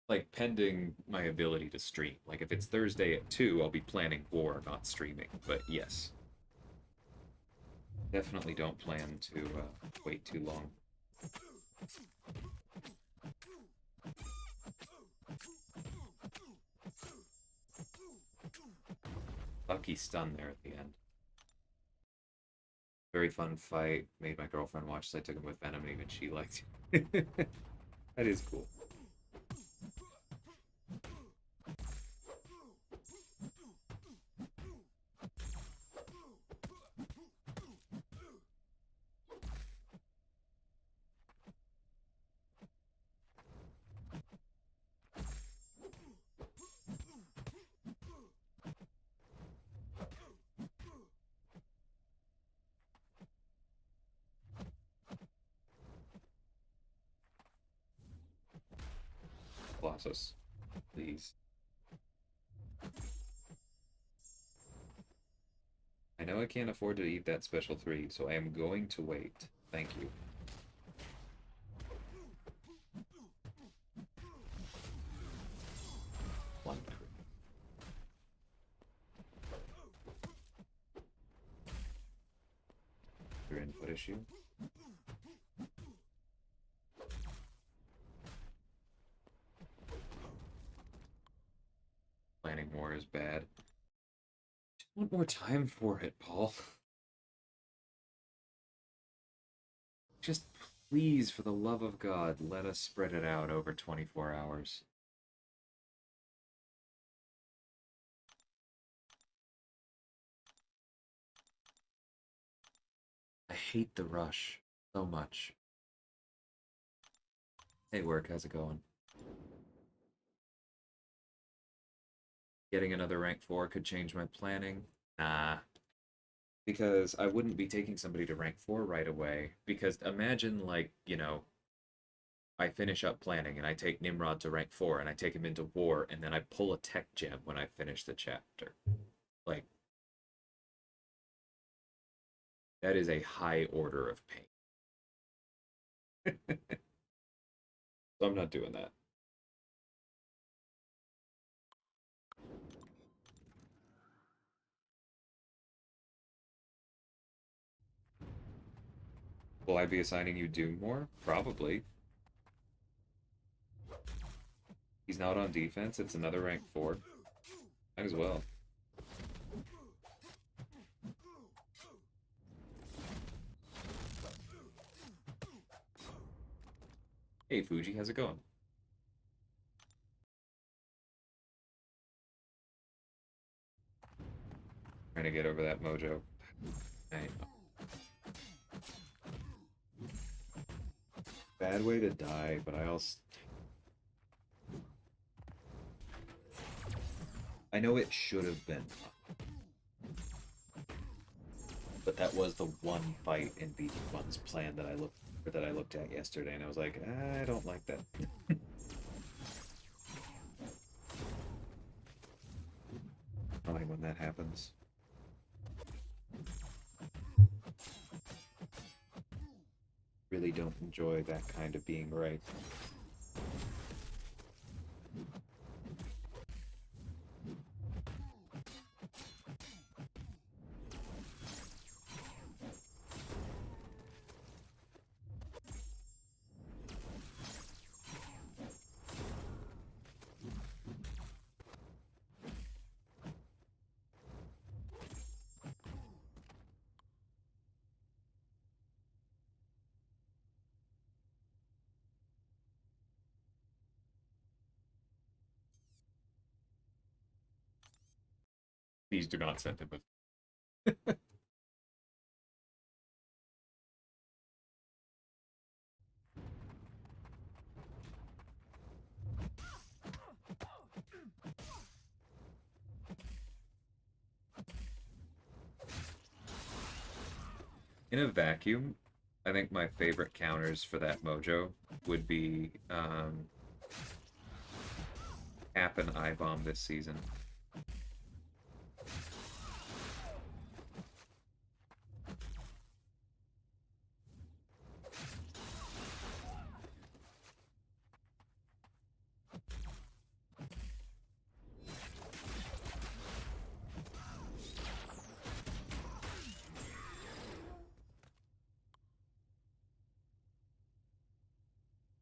[SPEAKER 1] Like, pending my ability to stream. Like, if it's Thursday at 2, I'll be planning war, not streaming. But yes. Definitely don't plan to wait too long. Lucky stun there at the end. Very fun fight. Made my girlfriend watch, so I took him with Venom, and even she liked it. That is cool. Colossus, please. I know I can't afford to eat that special 3, so I am going to wait. Thank you. One crit. Your input issue. Planning more is bad. Just want more time for it, Paul. Just please, for the love of God, let us spread it out over 24 hours. I hate the rush so much. Hey, work, how's it going? Getting another rank 4 could change my planning. Nah. because I wouldn't be taking somebody to rank 4 right away. Because imagine, like, I finish up planning and I take Nimrod to rank 4 and I take him into war and then I pull a tech gem when I finish the chapter. Like, that is a high order of pain. So I'm not doing that. Will I be assigning you Doom more? Probably. He's not on defense. It's another rank 4. Might as well. Hey, Fuji, how's it going? Trying to get over that mojo. I know. Bad way to die, but I also... I know it should have been fun, but that was the one fight in BD1's plan that I looked at yesterday, and I was like, I don't like that. Annoying when that happens. Really don't enjoy that kind of being right. Please do not send him with. In a vacuum, I think my favorite counters for that mojo would be Cap and I-Bomb this season.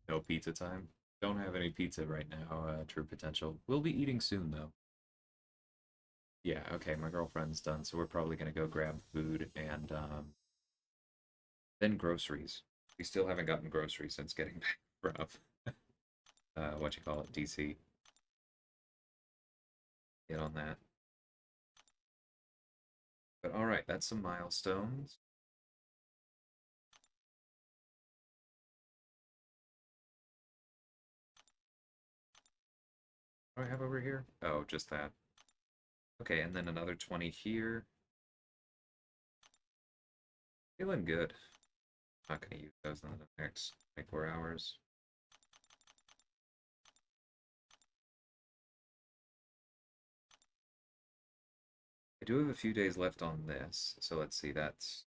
[SPEAKER 1] No pizza time. Don't have any pizza right now, True Potential. We'll be eating soon, though. Yeah, okay, my girlfriend's done, so we're probably gonna go grab food and then groceries. We still haven't gotten groceries since getting back from what you call it, DC. Get on that. But all right, that's some milestones. What do I have over here? Oh, just that. Okay, and then another 20 here. Feeling good. Not gonna use those in the next 24 hours. I do have a few days left on this, so let's see, that's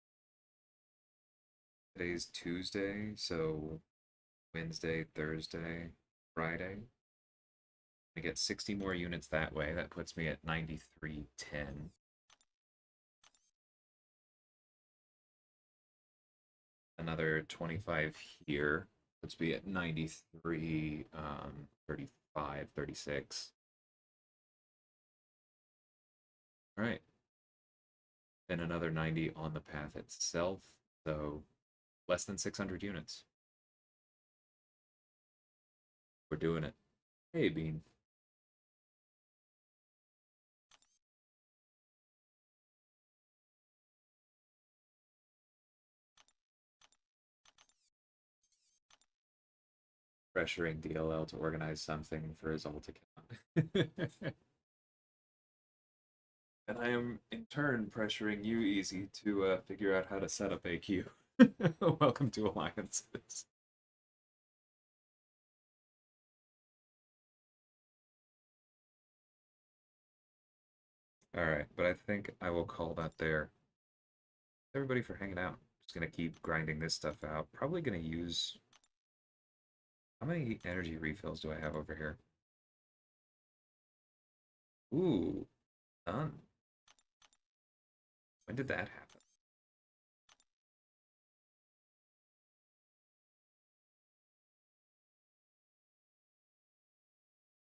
[SPEAKER 1] today's Tuesday, so Wednesday, Thursday, Friday. I get 60 more units that way. That puts me at 9310. Another 25 here puts me at 93, 35, 36. All right. Then another 90 on the path itself, so less than 600 units. We're doing it. Hey, Bean. Pressuring DLL to organize something for his alt account. And I am in turn pressuring you, Easy, to figure out how to set up AQ. Welcome to Alliances. All right, but I think I will call that there. Everybody for hanging out. Just gonna keep grinding this stuff out. Probably gonna use. How many energy refills do I have over here? Ooh, none. When did that happen?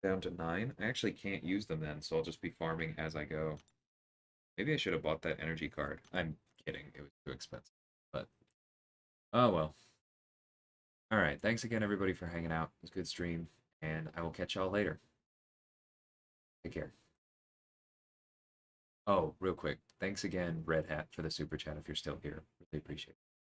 [SPEAKER 1] Down to 9? I actually can't use them then, so I'll just be farming as I go. Maybe I should have bought that energy card. I'm kidding. It was too expensive. But, oh well. All right. Thanks again, everybody, for hanging out. It was a good stream, and I will catch y'all later. Take care. Oh, real quick. Thanks again, Red Hat, for the super chat if you're still here. Really appreciate it.